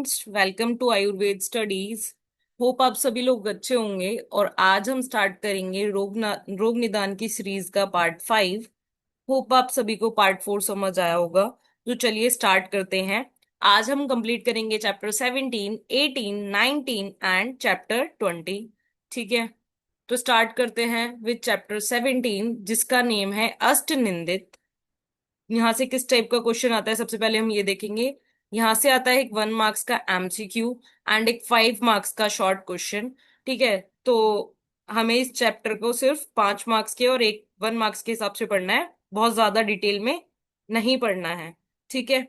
Welcome to Ayurveda studies. Hope आप सभी लोग अच्छे होंगे। और आज हम स्टार्ट करेंगे रोग निदान की सीरीज का पार्ट 5। होप आप सभी को पार्ट 4 समझ आया होगा। तो चलिए स्टार्ट करते हैं। आज हम कंप्लीट करेंगे चैप्टर 17, 18, 19 एंड चैप्टर 20। ठीक है, तो स्टार्ट करते हैं विद चैप्टर 17 जिसका नेम है अष्ट निंदित। यहाँ से किस टाइप का क्वेश्चन आता है सबसे पहले हम ये देखेंगे। यहाँ से आता है एक 1 मार्क्स का एमसीक्यू एंड एक 5 मार्क्स का शॉर्ट क्वेश्चन। ठीक है, तो हमें इस चैप्टर को सिर्फ 5 मार्क्स के और एक 1 मार्क्स के हिसाब से पढ़ना है, बहुत ज्यादा डिटेल में नहीं पढ़ना है। ठीक है,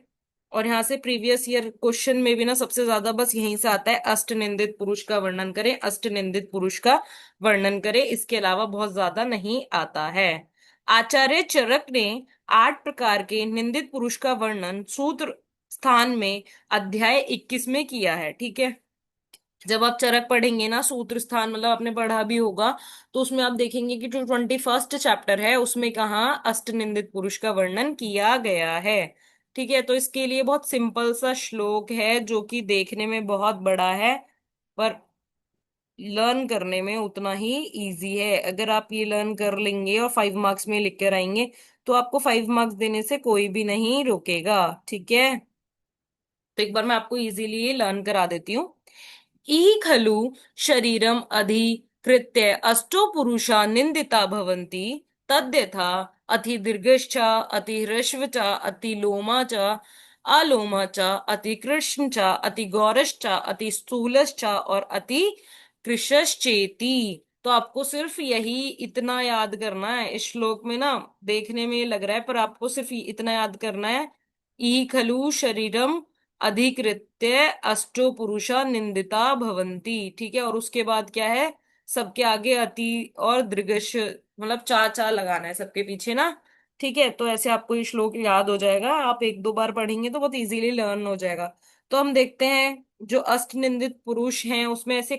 और यहाँ से प्रीवियस ईयर क्वेश्चन में भी ना सबसे ज्यादा बस यहीं से आता है अष्टनिंदित पुरुष का वर्णन करें, अष्टनिंदित पुरुष का वर्णन करें, इसके अलावा बहुत ज्यादा नहीं आता है। आचार्य चरक ने 8 प्रकार के निंदित पुरुष का वर्णन सूत्र स्थान में अध्याय 21 में किया है। ठीक है, जब आप चरक पढ़ेंगे ना, सूत्र स्थान मतलब आपने पढ़ा भी होगा, तो उसमें आप देखेंगे कि जो 21st चैप्टर है उसमें कहाँ अष्ट निंदित पुरुष का वर्णन किया गया है। ठीक है, तो इसके लिए बहुत सिंपल सा श्लोक है जो कि देखने में बहुत बड़ा है, पर लर्न करने में उतना ही इजी है। अगर आप ये लर्न कर लेंगे और 5 मार्क्स में लिख कर आएंगे तो आपको 5 मार्क्स देने से कोई भी नहीं रोकेगा। ठीक है, तो एक बार मैं आपको इजीली लर्न करा देती हूँ। ई खलु शरीरम अधिकृत्य अष्टो पुरुषा निंदिता भवन्ति तद्यथा अति दीर्घश्च अति ह्रस्व च अति लोमा च अलोमा च अति कृष्ण च अति गौरश्च अति स्थूलश्च और अति कृशश्चेति। तो आपको सिर्फ यही इतना याद करना है। इस श्लोक में ना देखने में ये लग रहा है, पर आपको सिर्फ इतना याद करना है। ई खलु शरीरम अधिकृत्य अष्टो पुरुषा निंदिता भवन्ति। ठीक है, और उसके बाद क्या है, सबके आगे अति और दीर्घश मतलब चा चा लगाना है सबके पीछे ना। ठीक है, तो ऐसे आपको ये श्लोक याद हो जाएगा, आप एक दो बार पढ़ेंगे तो बहुत इजीली लर्न हो जाएगा। तो हम देखते हैं जो अष्ट निंदित पुरुष हैं उसमें ऐसे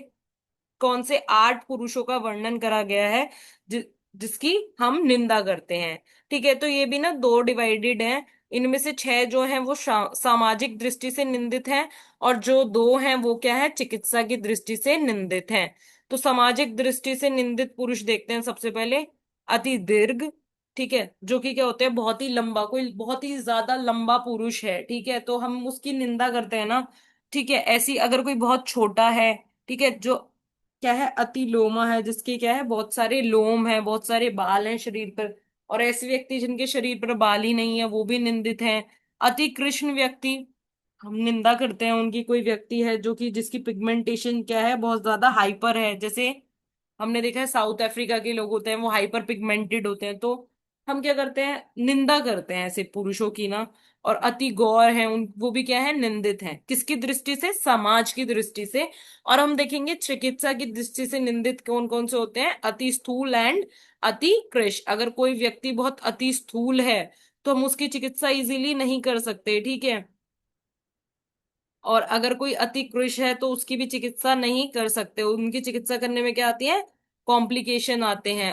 कौन से 8 पुरुषों का वर्णन करा गया है जिसकी हम निंदा करते हैं। ठीक है, तो ये भी ना दो डिवाइडेड हैं। इनमें से 6 जो हैं वो सामाजिक दृष्टि से निंदित हैं, और जो 2 हैं वो क्या है, चिकित्सा की दृष्टि से निंदित हैं। तो सामाजिक दृष्टि से निंदित पुरुष देखते हैं सबसे पहले, अति दीर्घ। ठीक है, जो कि क्या होता है, बहुत ही लंबा, कोई बहुत ही ज्यादा लंबा पुरुष है। ठीक है, तो हम उसकी निंदा करते हैं ना। ठीक है, ऐसी अगर कोई बहुत छोटा है, ठीक है, जो क्या है, अति लोमा है, जिसके क्या है बहुत सारे लोम है, बहुत सारे बाल हैं शरीर पर। और ऐसे व्यक्ति जिनके शरीर पर बाल ही नहीं है वो भी निंदित हैं। अति कृष्ण व्यक्ति, हम निंदा करते हैं उनकी, कोई व्यक्ति है जो कि जिसकी पिगमेंटेशन क्या है, बहुत ज्यादा हाइपर है। जैसे हमने देखा है साउथ अफ्रीका के लोग होते हैं वो हाइपर पिगमेंटेड होते हैं, तो हम क्या करते हैं, निंदा करते हैं ऐसे पुरुषों की ना। और अति गौर है उन, वो भी क्या है, निंदित है। किसकी दृष्टि से, समाज की दृष्टि से। और हम देखेंगे चिकित्सा की दृष्टि से निंदित कौन कौन से होते हैं, अति स्थूल एंड अति कृश। अगर कोई व्यक्ति बहुत अति स्थूल है तो हम उसकी चिकित्सा इजीली नहीं कर सकते। ठीक है, और अगर कोई अति कृश है तो उसकी भी चिकित्सा नहीं कर सकते। उनकी चिकित्सा करने में क्या आती है, कॉम्प्लिकेशन आते हैं,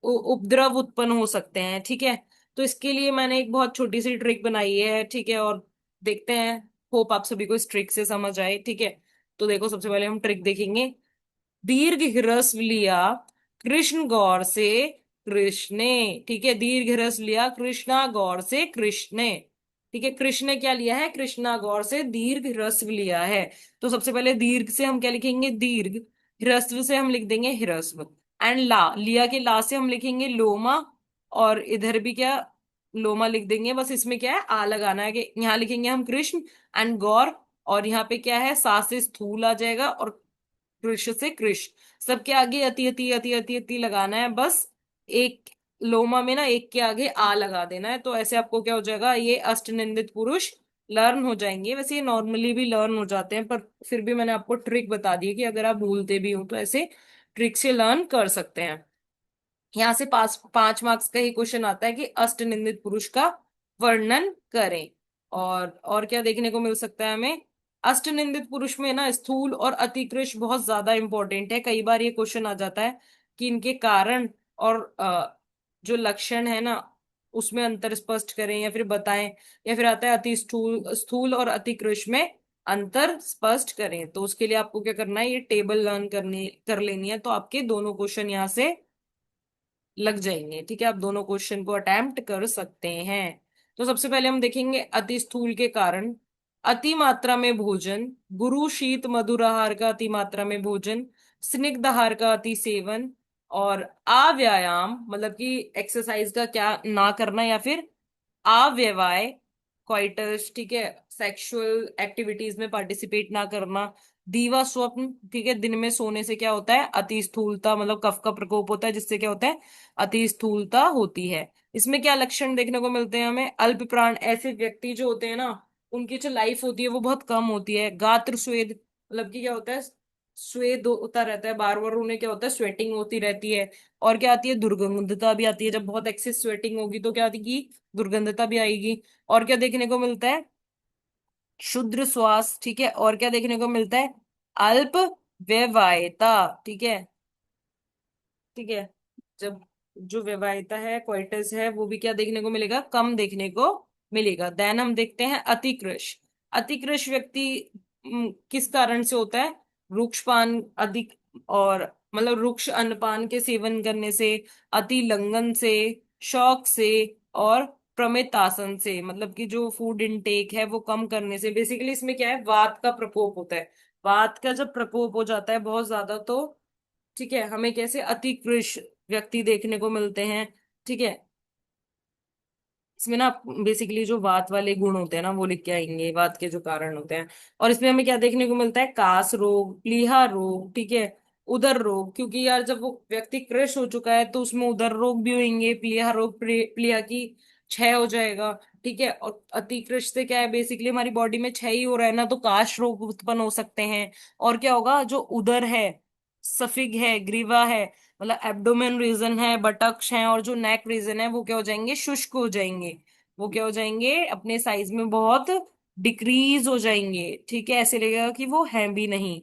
उपद्रव उत्पन्न हो सकते हैं। ठीक है, तो इसके लिए मैंने एक बहुत छोटी सी ट्रिक बनाई है। ठीक है, और देखते हैं, होप आप सभी को इस ट्रिक से समझ आए। ठीक है, तो देखो सबसे पहले हम ट्रिक देखेंगे। दीर्घ ह्रस्व लिया कृष्ण गौर से कृष्णे। ठीक है, दीर्घ ह्रस्व लिया कृष्णा गौर से कृष्णे। ठीक है, कृष्ण ने क्या लिया है, कृष्णा गौर से दीर्घ ह्रस्व लिया है। तो सबसे पहले दीर्घ से हम क्या लिखेंगे, दीर्घ। ह्रस्व से हम लिख देंगे ह्रस्व। एंड ला, लिया के ला से हम लिखेंगे लोमा। और इधर भी क्या, लोमा लिख देंगे। बस इसमें क्या है, आ लगाना है कि यहाँ लिखेंगे हम कृष्ण एंड गौर। और यहाँ पे क्या है, सा से स्थूल आ जाएगा, और कृष से कृष। सबके आगे अति अति अति अति अति लगाना है बस। एक लोमा में ना एक के आगे आ लगा देना है, तो ऐसे आपको क्या हो जाएगा, ये अष्टनिंदित पुरुष लर्न हो जाएंगे। वैसे ये नॉर्मली भी लर्न हो जाते हैं, पर फिर भी मैंने आपको ट्रिक बता दी है कि अगर आप भूलते भी हो तो ऐसे ट्रिक से लर्न कर सकते हैं। यहाँ से 5 5 मार्क्स का ही क्वेश्चन आता है कि अष्टनिंदित पुरुष का वर्णन करें। और क्या देखने को मिल सकता है हमें, अष्टनिंदित पुरुष में ना स्थूल और अतिकृष्ण बहुत ज्यादा इंपॉर्टेंट है। कई बार ये क्वेश्चन आ जाता है कि इनके कारण और जो लक्षण है ना उसमें अंतर स्पष्ट करें या फिर बताएं। या फिर आता है अति स्थूल स्थूल और अतिकृष्ण में अंतर स्पष्ट करें। तो उसके लिए आपको क्या करना है, ये टेबल लर्न करनी कर लेनी है, तो आपके दोनों क्वेश्चन यहाँ से लग जाएंगे। ठीक है, आप दोनों क्वेश्चन को अटेम्प्ट कर सकते हैं। तो सबसे पहले हम देखेंगे अति स्थूल के कारण। अति मात्रा में भोजन, गुरु शीत मधुर आहार का अति मात्रा में भोजन, स्निग्ध आहार का अति सेवन, और अव्यायाम मतलब कि एक्सरसाइज का क्या ना करना, या फिर अव्यवाय क्वाइटस, ठीक है, सेक्सुअल एक्टिविटीज में पार्टिसिपेट ना करना, दीवा स्वप्न, ठीक है, दिन में सोने से क्या होता है, अति स्थूलता मतलब कफ का प्रकोप होता है, जिससे क्या होता है, अति स्थूलता होती है। इसमें क्या लक्षण देखने को मिलते हैं हमें, अल्प प्राण, ऐसे व्यक्ति जो होते हैं ना, उनकी जो लाइफ होती है वो बहुत कम होती है। गात्र स्वेद मतलब कि क्या होता है, स्वेद होता रहता है, बार बार उन्हें क्या होता है, स्वेटिंग होती रहती है। और क्या आती है, दुर्गंधता भी आती है, जब बहुत एक्सेस स्वेटिंग होगी तो क्या आती, दुर्गंधता भी आएगी। और क्या देखने को मिलता है, शुद्र श्वास, ठीक है। और क्या देखने को मिलता है, अल्प व्यवहार्यता, ठीक है, ठीक है। जब जो विवाहिता है, क्वाइटस है, वो भी क्या देखने को मिलेगा, कम देखने को मिलेगा। देन हम देखते हैं अतिकृश। अतिकृश व्यक्ति किस कारण से होता है, वृक्षपान अधिक, और मतलब वृक्ष अन्नपान के सेवन करने से, अति लंघन से, शौक से, और प्रमेतासन से, मतलब कि जो फूड इनटेक है वो कम करने से। बेसिकली इसमें क्या है, वात का प्रकोप होता है। वात का जब प्रकोप हो जाता है बहुत ज्यादा, तो ठीक है, हमें कैसे अतिकृश व्यक्ति देखने को मिलते हैं। ठीक है, इसमें ना बेसिकली जो वात वाले गुण होते हैं ना वो लिख के आएंगे, वात के जो कारण होते हैं। और इसमें हमें क्या देखने को मिलता है, कास रोग, प्लीहा रोग, ठीक है, उदर रोग, क्योंकि यार जब वो व्यक्ति कृश हो चुका है तो उसमें उदर रोग भी होंगे, प्लीहा रोग, प्लीहा की क्षय हो जाएगा। ठीक है, और अतिकृश से क्या है, बेसिकली हमारी बॉडी में क्षय ही हो रहा है ना, तो काश रोग उत्पन्न हो सकते हैं। और क्या होगा, जो उदर है, सफिग है, ग्रीवा है, मतलब एब्डोमेन रीजन है, बटक्स हैं, और जो नेक रीजन है वो क्या हो जाएंगे, शुष्क हो जाएंगे। वो क्या हो जाएंगे, अपने साइज में बहुत डिक्रीज हो जाएंगे। ठीक है, ऐसे लगेगा कि वो है भी नहीं।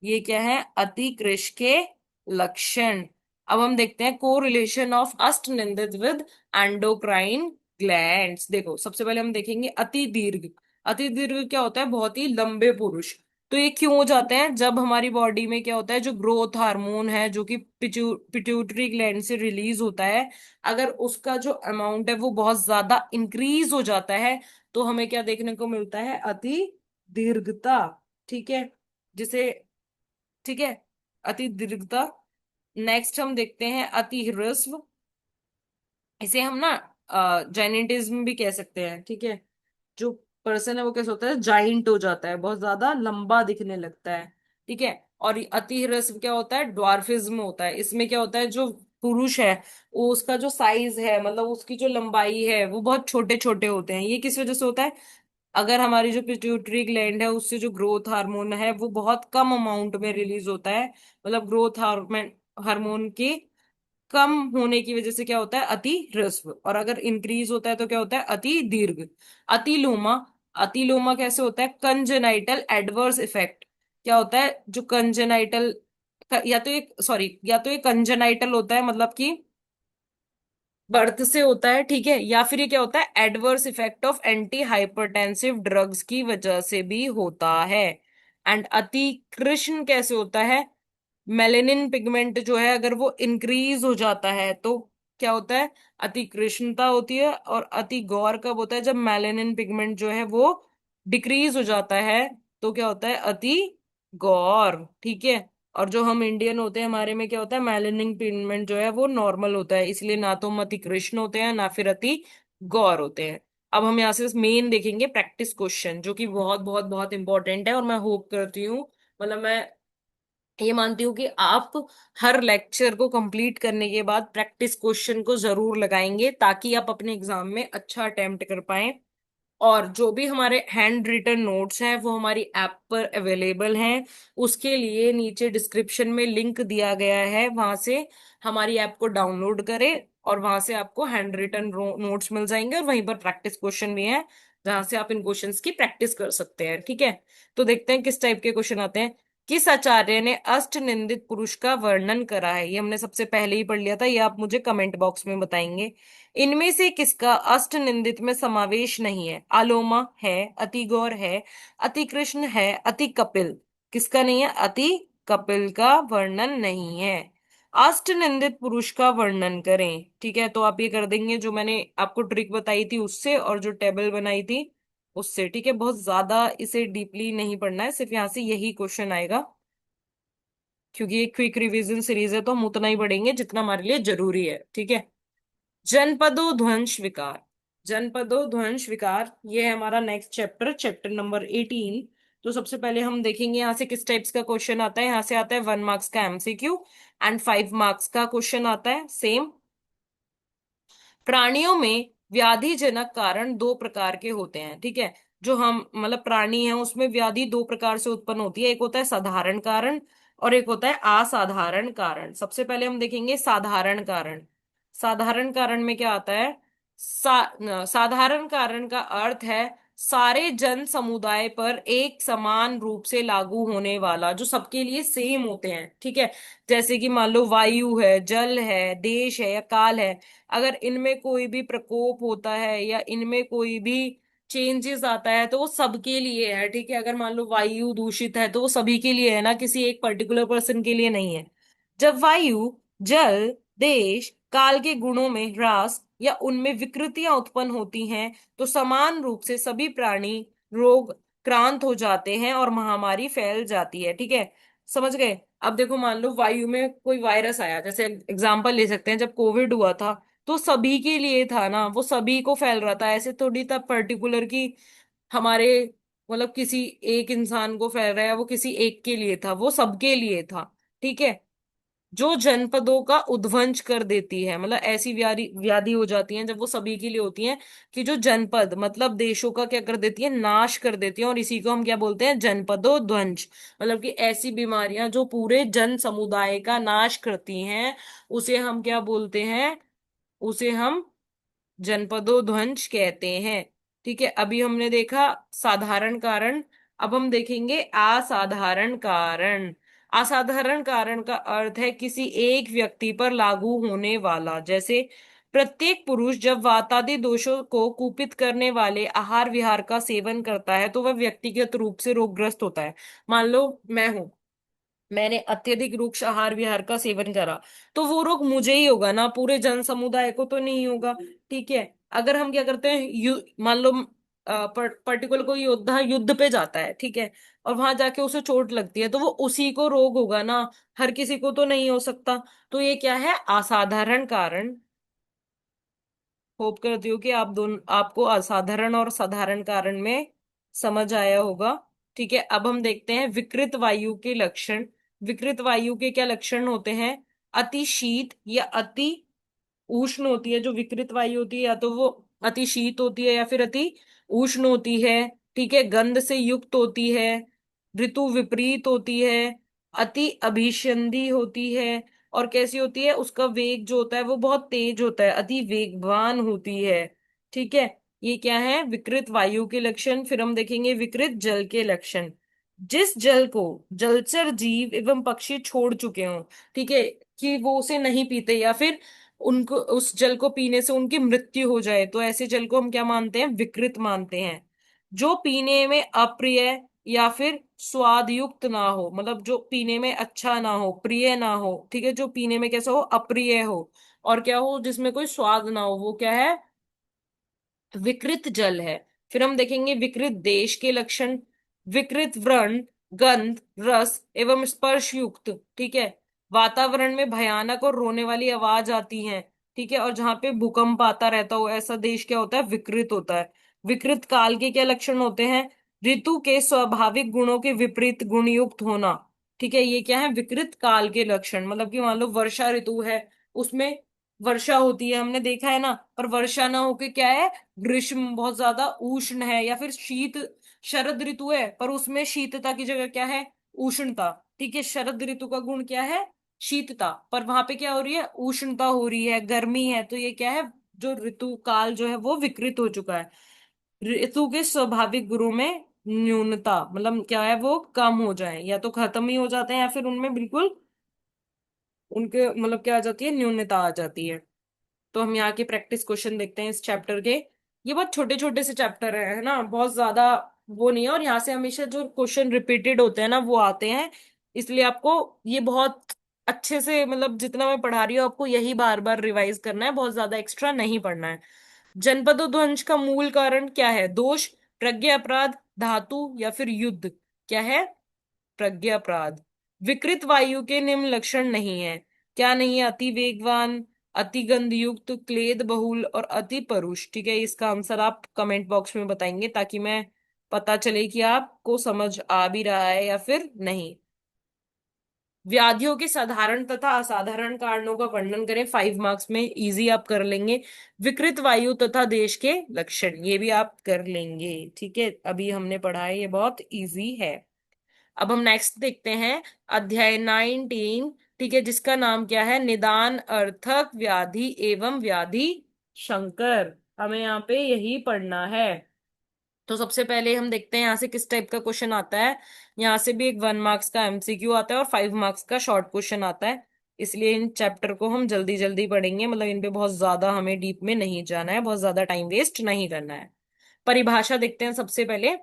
ये क्या है, अति कृश के लक्षण। अब हम देखते हैं को रिलेशन ऑफ अष्ट निंदित विद एंडोक्राइन ग्लैंड्स। देखो सबसे पहले हम देखेंगे अति दीर्घ। अति दीर्घ क्या होता है, बहुत ही लंबे पुरुष। तो ये क्यों हो जाते हैं, जब हमारी बॉडी में क्या होता है, जो ग्रोथ हार्मोन है जो कि पिट्यूटरी ग्लैंड से रिलीज होता है, अगर उसका जो अमाउंट है वो बहुत ज्यादा इंक्रीज हो जाता है, तो हमें क्या देखने को मिलता है, अति दीर्घता। ठीक है, जिसे, ठीक है, अति दीर्घता। नेक्स्ट हम देखते हैं अति ह्रस्व। इसे हम ना जाइनेटिज्म भी कह सकते हैं। ठीक है, जो पर्सन है वो कैसे होता है, जाइंट हो जाता है, बहुत ज्यादा लंबा दिखने लगता है। ठीक है, और ये अति ह्रस्व क्या होता है, ड्वार्फिज्म होता है। इसमें क्या होता है, जो पुरुष है वो उसका जो साइज है, मतलब उसकी जो लंबाई है वो बहुत छोटे छोटे होते हैं। ये किस वजह से होता है, अगर हमारी जो पिट्यूटरी ग्लैंड है उससे जो ग्रोथ हार्मोन है वो बहुत कम अमाउंट में रिलीज होता है, मतलब ग्रोथ हार्मोन हार्मोन के कम होने की वजह से क्या होता है, अति ह्रस्व। और अगर इंक्रीज होता है तो क्या होता है, अति दीर्घ। अतिलोमा। अतिलोमा कैसे होता है, कंजेनाइटल एडवर्स इफेक्ट। क्या होता है, जो कंजेनाइटल, या तो एक सॉरी, या तो ये कंजेनाइटल होता है मतलब कि बर्थ से होता है, ठीक है, या फिर ये क्या होता है, adverse effect of anti hypertensive drugs की वजह से भी होता है। एंड अति कृष्ण कैसे होता है, मेलेनिन पिगमेंट जो है अगर वो इंक्रीज हो जाता है तो क्या होता है, अति कृष्णता होती है। और अति गौर कब होता है, जब मेलेनिन पिगमेंट जो है वो डिक्रीज हो जाता है, तो क्या होता है, अति गौर। ठीक है, और जो हम इंडियन होते हैं हमारे में क्या होता है, मेलेनिन पिगमेंट जो है वो नॉर्मल होता है, इसलिए ना तो हम अति कृष्ण होते हैं ना फिर अति गौर होते हैं। अब हम यहाँ से मेन देखेंगे प्रैक्टिस क्वेश्चन, जो कि बहुत बहुत बहुत इंपॉर्टेंट है। और मैं होप करती हूँ, मतलब मैं ये मानती हूँ कि आप हर लेक्चर को कंप्लीट करने के बाद प्रैक्टिस क्वेश्चन को जरूर लगाएंगे, ताकि आप अपने एग्जाम में अच्छा अटेम्प्ट कर पाएं। और जो भी हमारे हैंड रिटन नोट्स हैं वो हमारी ऐप पर अवेलेबल हैं। उसके लिए नीचे डिस्क्रिप्शन में लिंक दिया गया है, वहां से हमारी ऐप को डाउनलोड करें, और वहां से आपको हैंड रिटन नोट्स मिल जाएंगे, और वहीं पर प्रैक्टिस क्वेश्चन भी हैं, जहां से आप इन क्वेश्चंस की प्रैक्टिस कर सकते हैं। ठीक है, तो देखते हैं किस टाइप के क्वेश्चन आते हैं। किस आचार्य ने अष्ट निंदित पुरुष का वर्णन करा है? ये हमने सबसे पहले ही पढ़ लिया था, ये आप मुझे कमेंट बॉक्स में बताएंगे। इनमें से किसका अष्ट निंदित में समावेश नहीं है? आलोमा है, अति गौर है, अति कृष्ण है, अति कपिल। किसका नहीं है? अति कपिल का वर्णन नहीं है। अष्ट निंदित पुरुष का वर्णन करें, ठीक है, तो आप ये कर देंगे जो मैंने आपको ट्रिक बताई थी उससे और जो टेबल बनाई थी उससे, ठीक है। बहुत ज्यादा इसे डीपली नहीं पढ़ना है, सिर्फ यहाँ से यही क्वेश्चन आएगा, क्योंकि ये क्विक रिवीजन सीरीज है तो हम उतना ही पढ़ेंगे जितना हमारे लिए जरूरी है, ठीक है। जनपदो ध्वंस विकार, जनपदो ध्वंस विकार, ये है हमारा नेक्स्ट चैप्टर, चैप्टर नंबर 18। तो सबसे पहले हम देखेंगे यहाँ से किस टाइप्स का क्वेश्चन आता है। यहाँ से आता है 1 मार्क्स का एमसीक्यू एंड 5 मार्क्स का क्वेश्चन आता है सेम। प्राणियों में व्याधिजनक कारण दो प्रकार के होते हैं, ठीक है। जो हम मतलब प्राणी हैं उसमें व्याधि दो प्रकार से उत्पन्न होती है, एक होता है साधारण कारण और एक होता है असाधारण कारण। सबसे पहले हम देखेंगे साधारण कारण। साधारण कारण में क्या आता है? साधारण कारण का अर्थ है सारे जन समुदाय पर एक समान रूप से लागू होने वाला, जो सबके लिए सेम होते हैं, ठीक है। जैसे कि मान लो वायु है, जल है, देश है या काल है, अगर इनमें कोई भी प्रकोप होता है या इनमें कोई भी चेंजेस आता है तो वो सबके लिए है, ठीक है। अगर मान लो वायु दूषित है तो वो सभी के लिए है ना, किसी एक पर्टिकुलर पर्सन के लिए नहीं है। जब वायु, जल, देश, काल के गुणों में ह्रास या उनमें विकृतियां उत्पन्न होती हैं तो समान रूप से सभी प्राणी रोग क्रांत हो जाते हैं और महामारी फैल जाती है, ठीक है। समझ गए? अब देखो मान लो वायु में कोई वायरस आया, जैसे एग्जाम्पल ले सकते हैं, जब कोविड हुआ था तो सभी के लिए था ना, वो सभी को फैल रहा था, ऐसे थोड़ी था पर्टिकुलर की हमारे मतलब किसी एक इंसान को फैल रहा है, वो किसी एक के लिए था, वो सबके लिए था, ठीक है। जो जनपदों का उद्वंश कर देती है, मतलब ऐसी व्याधि व्याधि हो जाती है जब वो सभी के लिए होती हैं कि जो जनपद मतलब देशों का क्या कर देती है, नाश कर देती है, और इसी को हम क्या बोलते हैं? जनपदो ध्वंस। मतलब कि ऐसी बीमारियां जो पूरे जन समुदाय का नाश करती हैं, उसे हम क्या बोलते हैं? उसे हम जनपदो ध्वंस कहते हैं, ठीक है। अभी हमने देखा साधारण कारण, अब हम देखेंगे असाधारण कारण। असाधारण कारण का अर्थ है किसी एक व्यक्ति पर लागू होने वाला, जैसे प्रत्येक पुरुष जब वातादि दोषों को कुपित करने वाले आहार विहार का सेवन करता है तो वह व्यक्तिगत रूप से रोगग्रस्त होता है। मान लो मैं हूं, मैंने अत्यधिक रुक्ष आहार विहार का सेवन करा, तो वो रोग मुझे ही होगा ना, पूरे जन समुदाय को तो नहीं होगा, ठीक है। अगर हम क्या करते हैं, मान लो पर्टिकुलर कोई योद्धा युद्ध पे जाता है, ठीक है, और वहां जाके उसे चोट लगती है तो वो उसी को रोग होगा ना, हर किसी को तो नहीं हो सकता। तो ये क्या है? असाधारण कारण। होप करती हूँ कि आप दोनों, आपको असाधारण और साधारण कारण में समझ आया होगा, ठीक है। अब हम देखते हैं विकृत वायु के लक्षण। विकृत वायु के क्या लक्षण होते हैं? अति शीत या अति उष्ण होती है। जो विकृत वायु होती है या तो वो अति शीत होती है या फिर अति उष्ण होती है, ठीक है। गंध से युक्त होती है, ऋतु विपरीत होती है, अति अभिसंधि होती है, और कैसी होती है? उसका वेग जो होता है वो बहुत तेज होता है, अति वेगवान होती है, ठीक है। ये क्या है? विकृत वायु के लक्षण। फिर हम देखेंगे विकृत जल के लक्षण। जिस जल को जलचर जीव एवं पक्षी छोड़ चुके हों, ठीक है, कि वो उसे नहीं पीते या फिर उनको उस जल को पीने से उनकी मृत्यु हो जाए, तो ऐसे जल को हम क्या मानते हैं? विकृत मानते हैं। जो पीने में अप्रिय या फिर स्वाद युक्त ना हो, मतलब जो पीने में अच्छा ना हो, प्रिय ना हो, ठीक है, जो पीने में कैसा हो? अप्रिय हो, और क्या हो? जिसमें कोई स्वाद ना हो, वो क्या है? विकृत जल है। फिर हम देखेंगे विकृत देश के लक्षण। विकृत वर्ण, गंध, रस एवं स्पर्श युक्त, ठीक है। वातावरण में भयानक और रोने वाली आवाज आती है, ठीक है, और जहां पे भूकंप आता रहता हो, ऐसा देश क्या होता है? विकृत होता है। विकृत काल के क्या लक्षण होते हैं? ऋतु के स्वाभाविक गुणों के विपरीत गुण युक्त होना, ठीक है। ये क्या है? विकृत काल के लक्षण। मतलब कि मान लो वर्षा ऋतु है, उसमें वर्षा होती है, हमने देखा है ना, पर वर्षा ना होके क्या है? ग्रीष्म बहुत ज्यादा उष्ण है, या फिर शीत, शरद ऋतु है पर उसमें शीतता की जगह क्या है? उष्णता, ठीक है। शरद ऋतु का गुण क्या है? शीतता, पर वहां पे क्या हो रही है? उष्णता हो रही है, गर्मी है, तो ये क्या है? जो ऋतु काल जो है वो विकृत हो चुका है, ऋतु के स्वाभाविक गुणों में न्यूनता मतलब क्या है, वो कम हो जाए, या तो खत्म ही हो जाते हैं या फिर उनमें बिल्कुल उनके मतलब क्या आ जाती है, न्यूनता आ जाती है। तो हम यहाँ के प्रैक्टिस क्वेश्चन देखते हैं इस चैप्टर के। ये बहुत छोटे छोटे से चैप्टर है ना, बहुत ज्यादा वो नहीं है, और यहाँ से हमेशा जो क्वेश्चन रिपीटेड होते हैं ना वो आते हैं। इसलिए आपको ये बहुत अच्छे से, मतलब जितना मैं पढ़ा रही हूँ आपको यही बार बार रिवाइज करना है, बहुत ज्यादा एक्स्ट्रा नहीं पढ़ना है। जनपदोध्वंस का मूल कारण क्या है? दोष, प्रज्ञा अपराध, धातु या फिर युद्ध? क्या है? प्रज्ञा अपराध। विकृत वायु के निम्न लक्षण नहीं है। क्या नहीं है? अति वेगवान, अति गंध युक्त, क्लेद बहुल और अति परुष। ठीक है, इसका आंसर आप कमेंट बॉक्स में बताएंगे ताकि मैं पता चले कि आपको समझ आ भी रहा है या फिर नहीं। व्याधियों के साधारण तथा असाधारण कारणों का वर्णन करें, 5 मार्क्स में इजी आप कर लेंगे। विकृत वायु तथा देश के लक्षण, ये भी आप कर लेंगे। ठीक है, अभी हमने पढ़ा है, ये बहुत इजी है। अब हम नेक्स्ट देखते हैं, अध्याय 19। ठीक है, जिसका नाम क्या है? निदान अर्थक व्याधि एवं व्याधि शंकर। हमें यहाँ पे यही पढ़ना है। तो सबसे पहले हम देखते हैं यहाँ से किस टाइप का क्वेश्चन आता है। यहाँ से भी एक 1 मार्क्स का एमसीक्यू आता है और 5 मार्क्स का शॉर्ट क्वेश्चन आता है। इसलिए इन चैप्टर को हम जल्दी जल्दी पढ़ेंगे, मतलब इन पे बहुत ज्यादा हमें डीप में नहीं जाना है, बहुत ज्यादा टाइम वेस्ट नहीं करना है। परिभाषा देखते हैं सबसे पहले।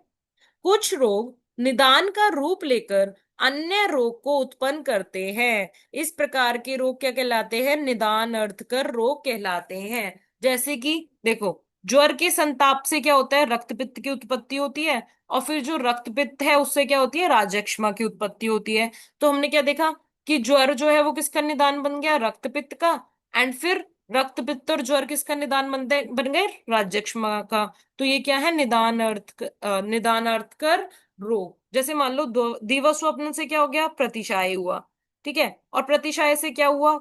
कुछ रोग निदान का रूप लेकर अन्य रोग को उत्पन्न करते हैं। इस प्रकार के रोग क्या कहलाते हैं? निदान अर्थकर रोग कहलाते हैं। जैसे कि देखो, ज्वर के संताप से क्या होता है? रक्त पित्त की उत्पत्ति होती है, और फिर जो रक्त पित्त है उससे क्या होती है? राजयक्ष्मा की उत्पत्ति होती है। तो हमने क्या देखा कि ज्वर जो है वो किसका निदान बन गया? रक्त पित्त का। एंड फिर रक्त पित्त और ज्वर किसका निदान बन गए? राजयक्ष्मा का। तो ये क्या है? निदानार्थ कर रोग। जैसे मान लो दिवस स्वप्न से क्या हो गया? प्रतिशाय हुआ। ठीक है, और प्रतिशाय से क्या हुआ?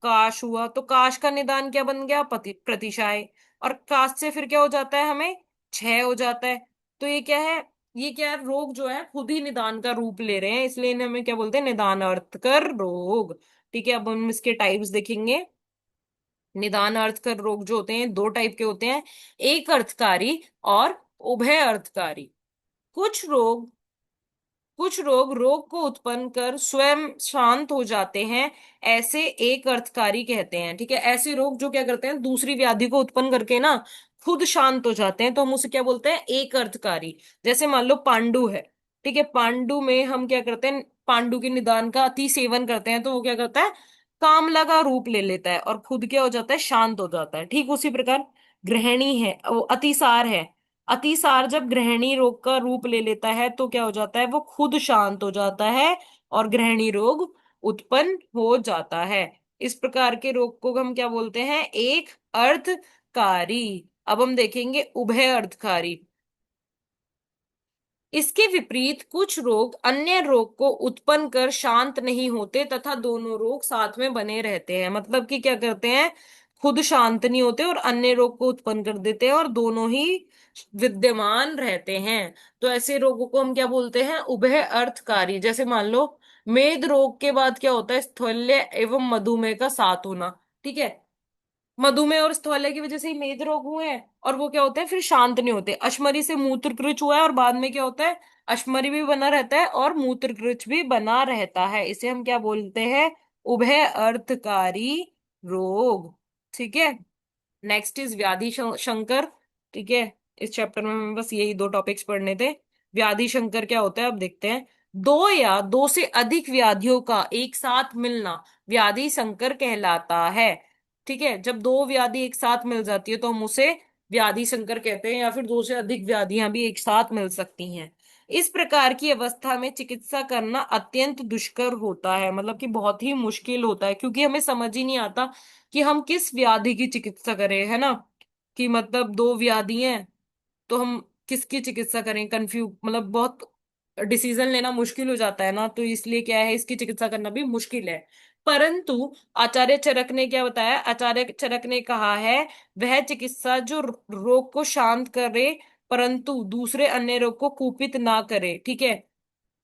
काश हुआ। तो काश का निदान क्या बन गया? प्रतिशाय। और काश से फिर क्या हो जाता है हमें? क्षय हो जाता है। तो ये क्या है? ये क्या है? रोग जो है खुद ही निदान का रूप ले रहे हैं, इसलिए इन्हें हमें क्या बोलते हैं? निदान अर्थ कर रोग। ठीक है, अब हम इसके टाइप्स देखेंगे। निदान अर्थकर रोग जो होते हैं 2 टाइप के होते हैं, एक अर्थकारी और उभय अर्थकारी। कुछ रोग कुछ रोग रोग को उत्पन्न कर स्वयं शांत हो जाते हैं, ऐसे एक अर्थकारी कहते हैं। ठीक है, ऐसे रोग जो क्या करते हैं? दूसरी व्याधि को उत्पन्न करके ना खुद शांत हो जाते हैं, तो हम उसे क्या बोलते हैं? एक अर्थकारी। जैसे मान लो पांडु है। ठीक है, पांडु में हम क्या करते हैं? पांडु के निदान का अति सेवन करते हैं, तो वो क्या करता है? कामला का रूप ले लेता है और खुद क्या हो जाता है? शांत हो जाता है। ठीक उसी प्रकार गृहिणी है, वो अतिसार है। अतिसार जब गृहिणी रोग का रूप ले लेता है तो क्या हो जाता है? वो खुद शांत हो जाता है और गृहिणी रोग उत्पन्न हो जाता है। इस प्रकार के रोग को हम क्या बोलते हैं? एक अर्थकारी। अब हम देखेंगे उभय अर्थकारी। इसके विपरीत कुछ रोग अन्य रोग को उत्पन्न कर शांत नहीं होते तथा दोनों रोग साथ में बने रहते हैं। मतलब कि क्या करते हैं? खुद शांत नहीं होते और अन्य रोग को उत्पन्न कर देते हैं, और दोनों ही विद्यमान रहते हैं। तो ऐसे रोगों को हम क्या बोलते हैं? उभय अर्थकारी। जैसे मान लो मेद रोग के बाद क्या होता है? स्थैल्य एवं मधुमेह का साथ होना। ठीक है, मधुमेह और स्थौल्य की वजह से ही मेद रोग हुए हैं, और वो क्या होते हैं? फिर शांत नहीं होते। अश्मरी से मूत्रकृच हुआ है और बाद में क्या होता है? अश्मरी भी बना रहता है और मूत्रकृच भी बना रहता है। इसे हम क्या बोलते हैं? उभय अर्थकारी रोग। ठीक है, नेक्स्ट इज व्याधि शंकर। ठीक है, इस चैप्टर में हमें बस यही 2 टॉपिक्स पढ़ने थे। व्याधि शंकर क्या होता है अब देखते हैं। दो या दो से अधिक व्याधियों का एक साथ मिलना व्याधि संकर कहलाता है। ठीक है, जब दो व्याधि एक साथ मिल जाती है तो हम उसे व्याधि संकर कहते हैं, या फिर दो से अधिक व्याधियां भी एक साथ मिल सकती हैं। इस प्रकार की अवस्था में चिकित्सा करना अत्यंत दुष्कर होता है, मतलब कि बहुत ही मुश्किल होता है, क्योंकि हमें समझ ही नहीं आता कि हम किस व्याधि की चिकित्सा करें, है ना? कि मतलब 2 व्याधि हैं तो हम किसकी चिकित्सा करें? कंफ्यूज, मतलब बहुत डिसीजन लेना मुश्किल हो जाता है ना, तो इसलिए क्या है, इसकी चिकित्सा करना भी मुश्किल है। परंतु आचार्य चरक ने क्या बताया? आचार्य चरक ने कहा है वह चिकित्सा जो रोग को शांत करे परंतु दूसरे अन्य रोग को कुपित ना करे। ठीक है,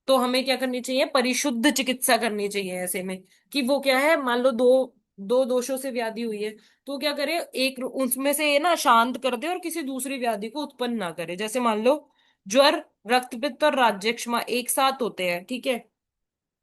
तो हमें क्या करनी चाहिए? परिशुद्ध चिकित्सा करनी चाहिए ऐसे में। कि वो क्या है, मान लो दो दो दोषों से व्याधि हुई है, तो क्या करे? एक उसमें से ये ना शांत कर दे और किसी दूसरी व्याधि को उत्पन्न ना करे। जैसे मान लो ज्वर, रक्त पित्त और राज्यक्षमा एक साथ होते हैं, ठीक है।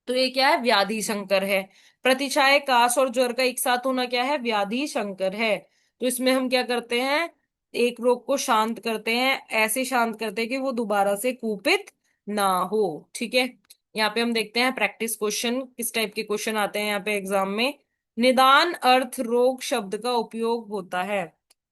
तो ये क्या है, व्याधि संकर है। प्रतिछाया, काश और ज्वर का एक साथ होना क्या है, व्याधि संकर है। तो इसमें हम क्या करते हैं, एक रोग को शांत करते हैं, ऐसे शांत करते हैं कि वो दोबारा से कुपित ना हो, ठीक है। यहाँ पे हम देखते हैं प्रैक्टिस क्वेश्चन, किस टाइप के क्वेश्चन आते हैं यहाँ पे एग्जाम में। निदान अर्थ रोग शब्द का उपयोग होता है,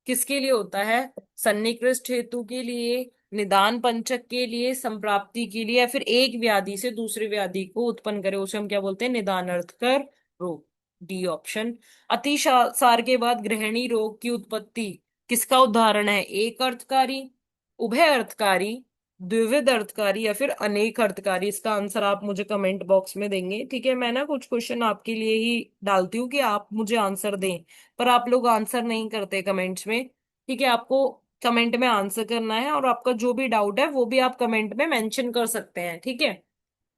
किसके लिए होता है, सन्निकृष्ट हेतु के लिए, निदान पंचक के लिए, संप्राप्ति के लिए, या फिर एक व्याधि से दूसरी व्याधि को उत्पन्न करे, उसे हम क्या बोलते हैं, निदान अर्थ कर रोग। D option. अतिसार के बाद गृहिणी रोग की उत्पत्ति किसका उदाहरण है, एक अर्थकारी, उभय अर्थकारी, द्विविध अर्थकारी, या फिर अनेक अर्थकारी। इसका आंसर आप मुझे कमेंट बॉक्स में देंगे, ठीक है। मैं ना कुछ क्वेश्चन आपके लिए ही डालती हूँ कि आप मुझे आंसर दें, पर आप लोग आंसर नहीं करते कमेंट्स में, ठीक है। आपको कमेंट में आंसर करना है, और आपका जो भी डाउट है वो भी आप कमेंट में मेंशन कर सकते हैं, ठीक है।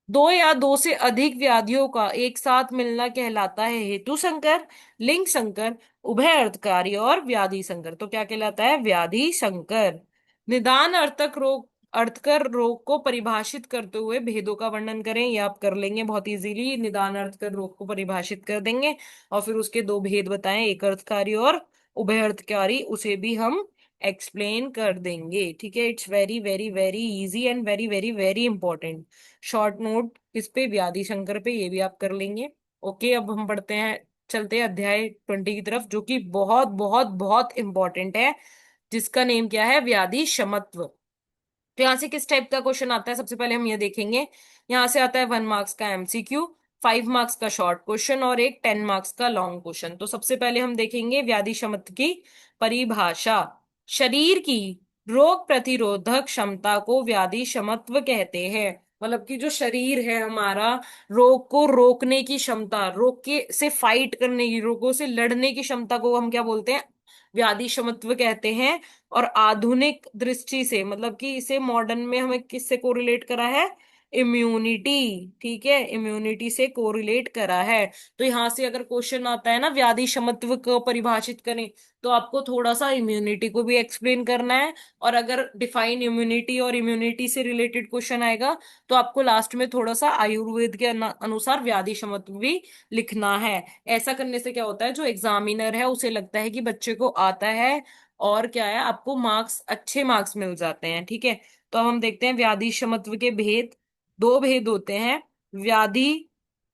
दो या दो से अधिक व्याधियों का एक साथ मिलना कहलाता है हेतु संकर, लिंग संकर, उभय अर्थकारी और व्याधि संकर। तो क्या कहलाता है, व्याधि संकर। निदान अर्थक रोग, अर्थकर रोग को परिभाषित करते हुए भेदों का वर्णन करें। ये आप कर लेंगे बहुत इजीली, निदान अर्थकर रोग को परिभाषित कर देंगे और फिर उसके दो भेद बताएं, एक अर्थकारी और उभय अर्थकारी, उसे भी हम एक्सप्लेन कर देंगे, ठीक है। It's very very very easy and very very very important. Short note किस पे, व्याधि शंकर पे, ये भी आप कर लेंगे। ओके, अब हम पढ़ते हैं, चलते हैं अध्याय 20 की तरफ, जो कि बहुत बहुत बहुत इंपॉर्टेंट है, जिसका नेम क्या है, व्याधि शमत्व। तो यहाँ से किस टाइप का क्वेश्चन आता है, सबसे पहले हम ये देखेंगे। यहाँ से आता है 1 मार्क्स का एमसीक्यू, 5 मार्क्स का शॉर्ट क्वेश्चन और एक 10 मार्क्स का लॉन्ग क्वेश्चन। तो सबसे पहले हम देखेंगे व्याधि शमत्व की परिभाषा। शरीर की रोग प्रतिरोधक क्षमता को व्याधि शमत्व कहते हैं। मतलब कि जो शरीर है हमारा, रोग को रोकने की क्षमता, रोग के से फाइट करने की, रोगों से लड़ने की क्षमता को हम क्या बोलते हैं, व्याधि शमत्व कहते हैं। और आधुनिक दृष्टि से, मतलब कि इसे मॉडर्न में हमें किससे कोरिलेट करा है, इम्यूनिटी, ठीक है, इम्यूनिटी से कोरिलेट करा है। तो यहां से अगर क्वेश्चन आता है ना, व्याधि क्षमत्व को परिभाषित करें, तो आपको थोड़ा सा इम्यूनिटी को भी एक्सप्लेन करना है। और अगर डिफाइन इम्यूनिटी और इम्यूनिटी से रिलेटेड क्वेश्चन आएगा, तो आपको लास्ट में थोड़ा सा आयुर्वेद के अनुसार व्याधि क्षमत्व भी लिखना है। ऐसा करने से क्या होता है, जो एग्जामिनर है उसे लगता है कि बच्चे को आता है, और क्या है, आपको मार्क्स, अच्छे मार्क्स मिल जाते हैं, ठीक है। तो अब हम देखते हैं व्याधि क्षमत्व के भेद। दो भेद होते हैं, व्याधि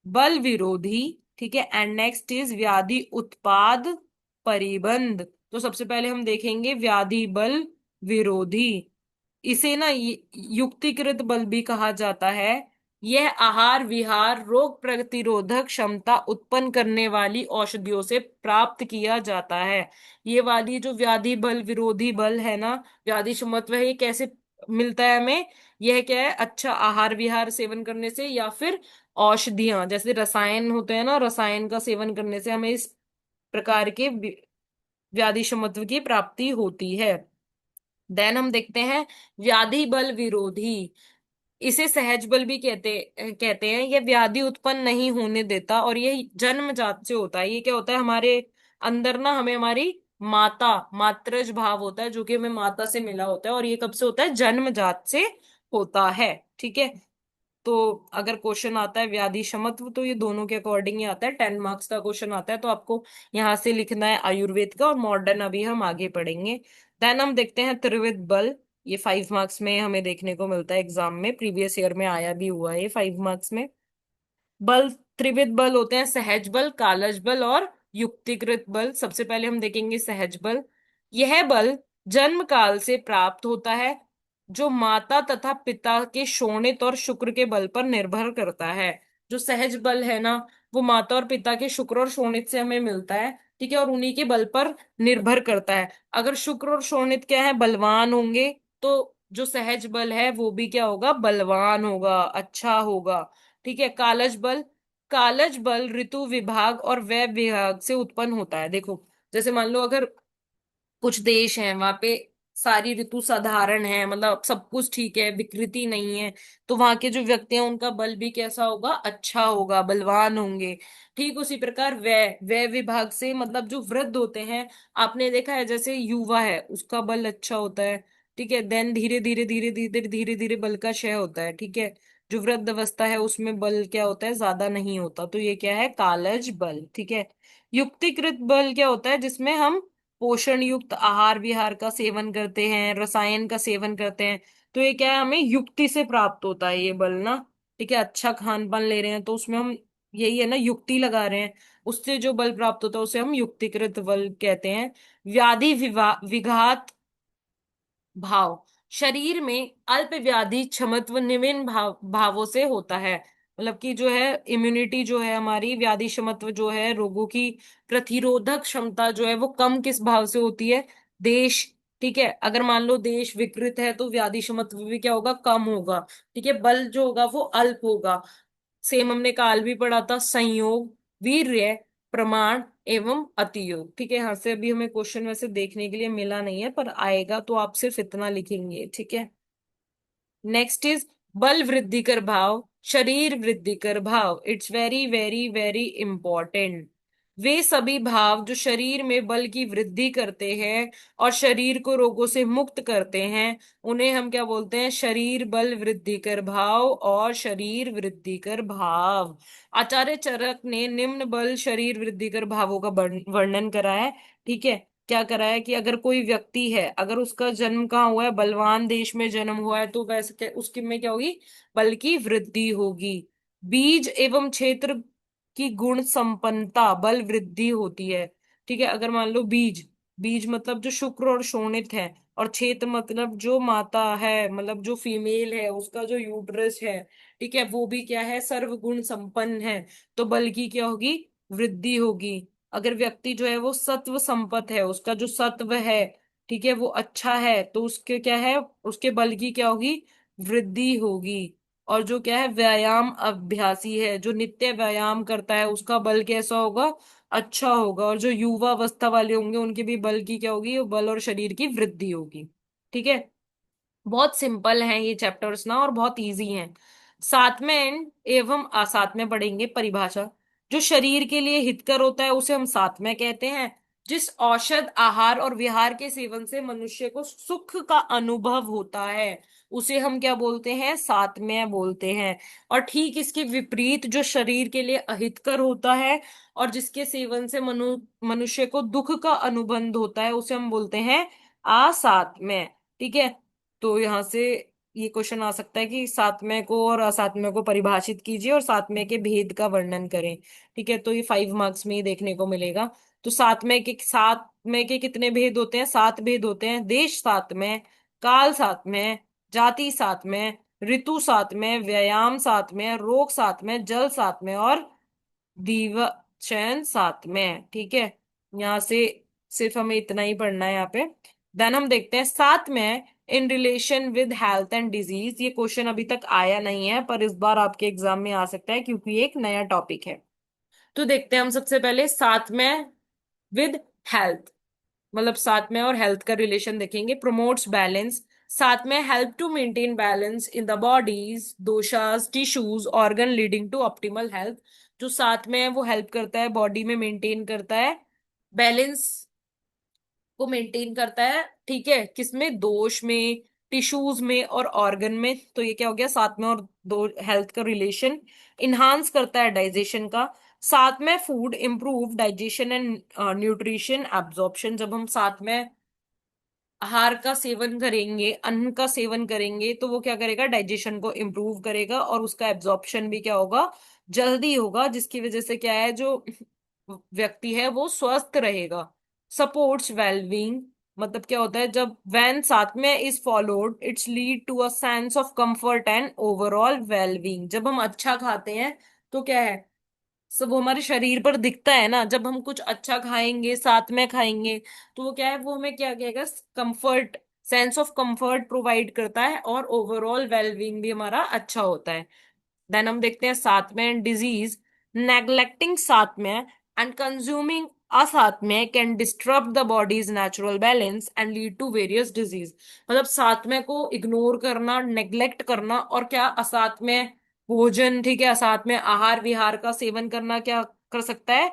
बल विरोधी, ठीक है, एंड नेक्स्ट इज व्याधि उत्पाद परिबंध। तो सबसे पहले हम देखेंगे व्याधि बल विरोधी। इसे ना युक्तिकृत बल भी कहा जाता है। यह आहार विहार रोग प्रतिरोधक क्षमता उत्पन्न करने वाली औषधियों से प्राप्त किया जाता है। ये वाली जो व्याधि बल विरोधी बल है ना, व्याधि क्षमत्व है, ये कैसे मिलता है हमें, यह क्या है, अच्छा आहार विहार सेवन करने से, या फिर औषधियां, जैसे रसायन होते हैं ना, रसायन का सेवन करने से हमें इस प्रकार के व्याधि क्षमत्व की प्राप्ति होती है। देन हम देखते हैं व्याधि बल विरोधी। इसे सहज बल भी कहते हैं। यह व्याधि उत्पन्न नहीं होने देता, और ये जन्मजात से होता है। ये क्या होता है, हमारे अंदर ना, हमें हमारी माता, मात्रज भाव होता है, जो कि हमें माता से मिला होता है, और ये कब से होता है, जन्मजात से होता है, ठीक है। तो अगर क्वेश्चन आता है व्याधि शमत्व, तो ये दोनों के अकॉर्डिंग ही आता है, 10 मार्क्स का क्वेश्चन आता है। तो आपको यहाँ से लिखना है आयुर्वेद का, और मॉडर्न अभी हम आगे पढ़ेंगे। देन हम देखते हैं त्रिविध बल। ये 5 मार्क्स में हमें देखने को मिलता है एग्जाम में, प्रीवियस ईयर में आया भी हुआ है ये 5 मार्क्स में। बल, त्रिविध बल होते हैं, सहज बल, कालज बल और युक्तिकृत बल। सबसे पहले हम देखेंगे सहज बल। यह बल जन्म काल से प्राप्त होता है, जो माता तथा पिता के शोणित और शुक्र के बल पर निर्भर करता है। जो सहज बल है ना, वो माता और पिता के शुक्र और शोणित से हमें मिलता है, ठीक है, और उन्हीं के बल पर निर्भर करता है। अगर शुक्र और शोणित क्या है, बलवान होंगे, तो जो सहज बल है वो भी क्या होगा, बलवान होगा, अच्छा होगा, ठीक है। कालज बल, कालज बल ऋतु विभाग और व्यय विभाग से उत्पन्न होता है। देखो, जैसे मान लो अगर कुछ देश हैं वहां पे सारी ऋतु साधारण है, मतलब सब कुछ ठीक है, विकृति नहीं है, तो वहां के जो व्यक्ति हैं उनका बल भी कैसा होगा, अच्छा होगा, बलवान होंगे। ठीक उसी प्रकार व्यय, व्यय विभाग से मतलब जो वृद्ध होते हैं, आपने देखा है जैसे युवा है उसका बल अच्छा होता है, ठीक है। देन धीरे धीरे धीरे धीरे धीरे धीरे बल का क्षय होता है, ठीक है। जो वृद्ध अवस्था है उसमें बल क्या होता है, ज्यादा नहीं होता, तो ये क्या है, कालज बल, ठीक है। युक्तिकृत बल क्या होता है, जिसमें हम पोषण युक्त आहार विहार का सेवन करते हैं, रसायन का सेवन करते हैं, तो ये क्या है, हमें युक्ति से प्राप्त होता है ये बल ना, ठीक है। अच्छा खान पान ले रहे हैं तो उसमें हम, यही है ना, युक्ति लगा रहे हैं, उससे जो बल प्राप्त होता है उसे हम युक्तिकृत बल कहते हैं। व्याधि विघात भाव, शरीर में अल्प व्याधि क्षमत्व निम्न भावों से होता है। मतलब कि जो है इम्यूनिटी जो है हमारी, व्याधि क्षमत्व जो है, रोगों की प्रतिरोधक क्षमता जो है वो कम किस भाव से होती है, देश, ठीक है। अगर मान लो देश विकृत है तो व्याधि क्षमत्व भी क्या होगा, कम होगा, ठीक है। बल जो होगा वो अल्प होगा। सेम हमने काल भी पढ़ा था, संयोग, वीर्य, प्रमाण एवं अतियोग, ठीक है। यहाँ से अभी हमें क्वेश्चन वैसे देखने के लिए मिला नहीं है, पर आएगा तो आप सिर्फ इतना लिखेंगे, ठीक है। नेक्स्ट इज बल वृद्धि कर भाव, शरीर वृद्धि कर भाव, it's very very very important. वे सभी भाव जो शरीर में बल की वृद्धि करते हैं और शरीर को रोगों से मुक्त करते हैं, उन्हें हम क्या बोलते हैं, शरीर बल वृद्धि कर भाव और शरीर वृद्धि कर भाव। आचार्य चरक ने निम्न बल शरीर वृद्धि कर भावों का वर्णन करा है, ठीक है। क्या करा है कि अगर कोई व्यक्ति है, अगर उसका जन्म कहाँ हुआ है, बलवान देश में जन्म हुआ है, तो वैसे उसके में क्या होगी, बल की वृद्धि होगी। बीज एवं क्षेत्र की गुण संपन्नता बल वृद्धि होती है, ठीक है। अगर मान लो बीज, बीज मतलब जो शुक्र और शोणित है, और क्षेत्र मतलब जो माता है, मतलब जो फीमेल है उसका जो यूट्रस है, ठीक है, वो भी क्या है, सर्व गुण संपन्न है, तो बल की क्या होगी, वृद्धि होगी। अगर व्यक्ति जो है वो सत्व संपन्न है, उसका जो सत्व है, ठीक है, वो अच्छा है, तो उसके क्या है, उसके बल की क्या होगी, वृद्धि होगी। और जो क्या है, व्यायाम अभ्यासी है, जो नित्य व्यायाम करता है, उसका बल कैसा होगा, अच्छा होगा। और जो युवा अवस्था वाले होंगे उनके भी बल की क्या होगी, वो बल और शरीर की वृद्धि होगी, ठीक है। बहुत सिंपल हैं ये चैप्टर्स ना, और बहुत इजी हैं। साथ में एवं साथ में पढ़ेंगे परिभाषा। जो शरीर के लिए हितकर होता है उसे हम साथ में कहते हैं। जिस औषध आहार और विहार के सेवन से मनुष्य को सुख का अनुभव होता है उसे हम क्या बोलते हैं, साथ में बोलते हैं। और ठीक इसके विपरीत, जो शरीर के लिए अहितकर होता है और जिसके सेवन से मनुष्य को दुख का अनुबंध होता है उसे हम बोलते हैं असात में, ठीक है। तो यहाँ से ये क्वेश्चन आ सकता है कि सातवें को और असातवें को परिभाषित कीजिए और सातवें के भेद का वर्णन करें, ठीक है। तो ये 5 मार्क्स में ही देखने को मिलेगा। तो सातवें के कितने भेद होते हैं, 7 भेद होते हैं। देश सातवें, काल सातवें, जाति सातवें, ऋतु सातवें, व्यायाम सातवें, रोग सातवें, जल सातवें और दिवचयन सातवें, ठीक है। यहाँ से सिर्फ हमें इतना ही पढ़ना है यहाँ पे। देन हम देखते हैं साथ में in relation with health and disease. ये क्वेश्चन अभी तक आया नहीं है पर इस बार आपके एग्जाम में आ सकता है क्योंकि ये एक नया टॉपिक है। तो देखते हैं हम सबसे पहले साथ में विद हेल्थ, मतलब साथ में और हेल्थ का रिलेशन देखेंगे। प्रमोट्स बैलेंस, साथ में help to maintain balance in the body's doshas tissues organ leading to optimal health. जो साथ में है वो हेल्प करता है, बॉडी में मेंटेन करता है, बैलेंस को मेंटेन करता है, ठीक है। किसमें, दोष में, टिश्यूज में और ऑर्गन में। तो ये क्या हो गया, साथ में और दो हेल्थ का रिलेशन। इन्हांस करता है डाइजेशन का, साथ में food improve digestion and nutrition absorption. जब हम साथ में आहार का सेवन करेंगे, अन्न का सेवन करेंगे, तो वो क्या करेगा, डाइजेशन को इम्प्रूव करेगा और उसका एब्जॉर्प्शन भी क्या होगा, जल्दी होगा, जिसकी वजह से क्या है, जो व्यक्ति है वो स्वस्थ रहेगा। सपोर्ट्स वेलबींग, मतलब क्या होता है, जब वैन साथ में is followed it's lead to a sense of comfort and overall wellbeing. जब हम अच्छा खाते हैं तो क्या है, सब वो हमारे शरीर पर दिखता है ना, जब हम कुछ अच्छा खाएंगे, साथ में खाएंगे, तो वो क्या है, वो हमें क्या कहेगा, comfort, sense of comfort provide करता है और ओवरऑल वेलबींग भी हमारा अच्छा होता है। देन हम देखते हैं साथ में डिजीज। नेग्लेक्टिंग साथ में एंड कंज्यूमिंग असाथ में can disturb the body's natural balance and lead to various disease. मतलब साथ में को इग्नोर करना, नेग्लेक्ट करना, और क्या, असाथ में भोजन, ठीक है, साथ में आहार विहार का सेवन करना क्या कर सकता है,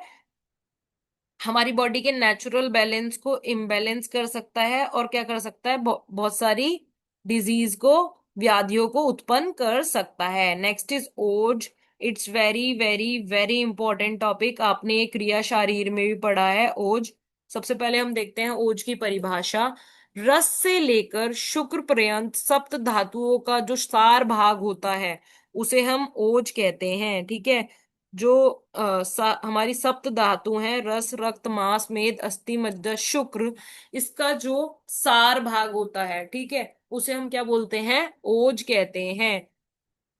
हमारी बॉडी के नेचुरल बैलेंस को इम्बैलेंस कर सकता है और क्या कर सकता है, बहुत सारी डिजीज को, व्याधियों को उत्पन्न कर सकता है। नेक्स्ट इज ओज। It's very very very important topic, आपने ये क्रिया शारीर में भी पढ़ा है ओज। सबसे पहले हम देखते हैं ओज की परिभाषा। रस से लेकर शुक्र पर्यंत सप्त धातुओं का जो सार भाग होता है उसे हम ओज कहते हैं। ठीक है। जो हमारी सप्त धातु हैं, रस रक्त मांस मेद अस्थि मज्जा शुक्र, इसका जो सार भाग होता है, ठीक है, उसे हम क्या बोलते हैं, ओज कहते हैं।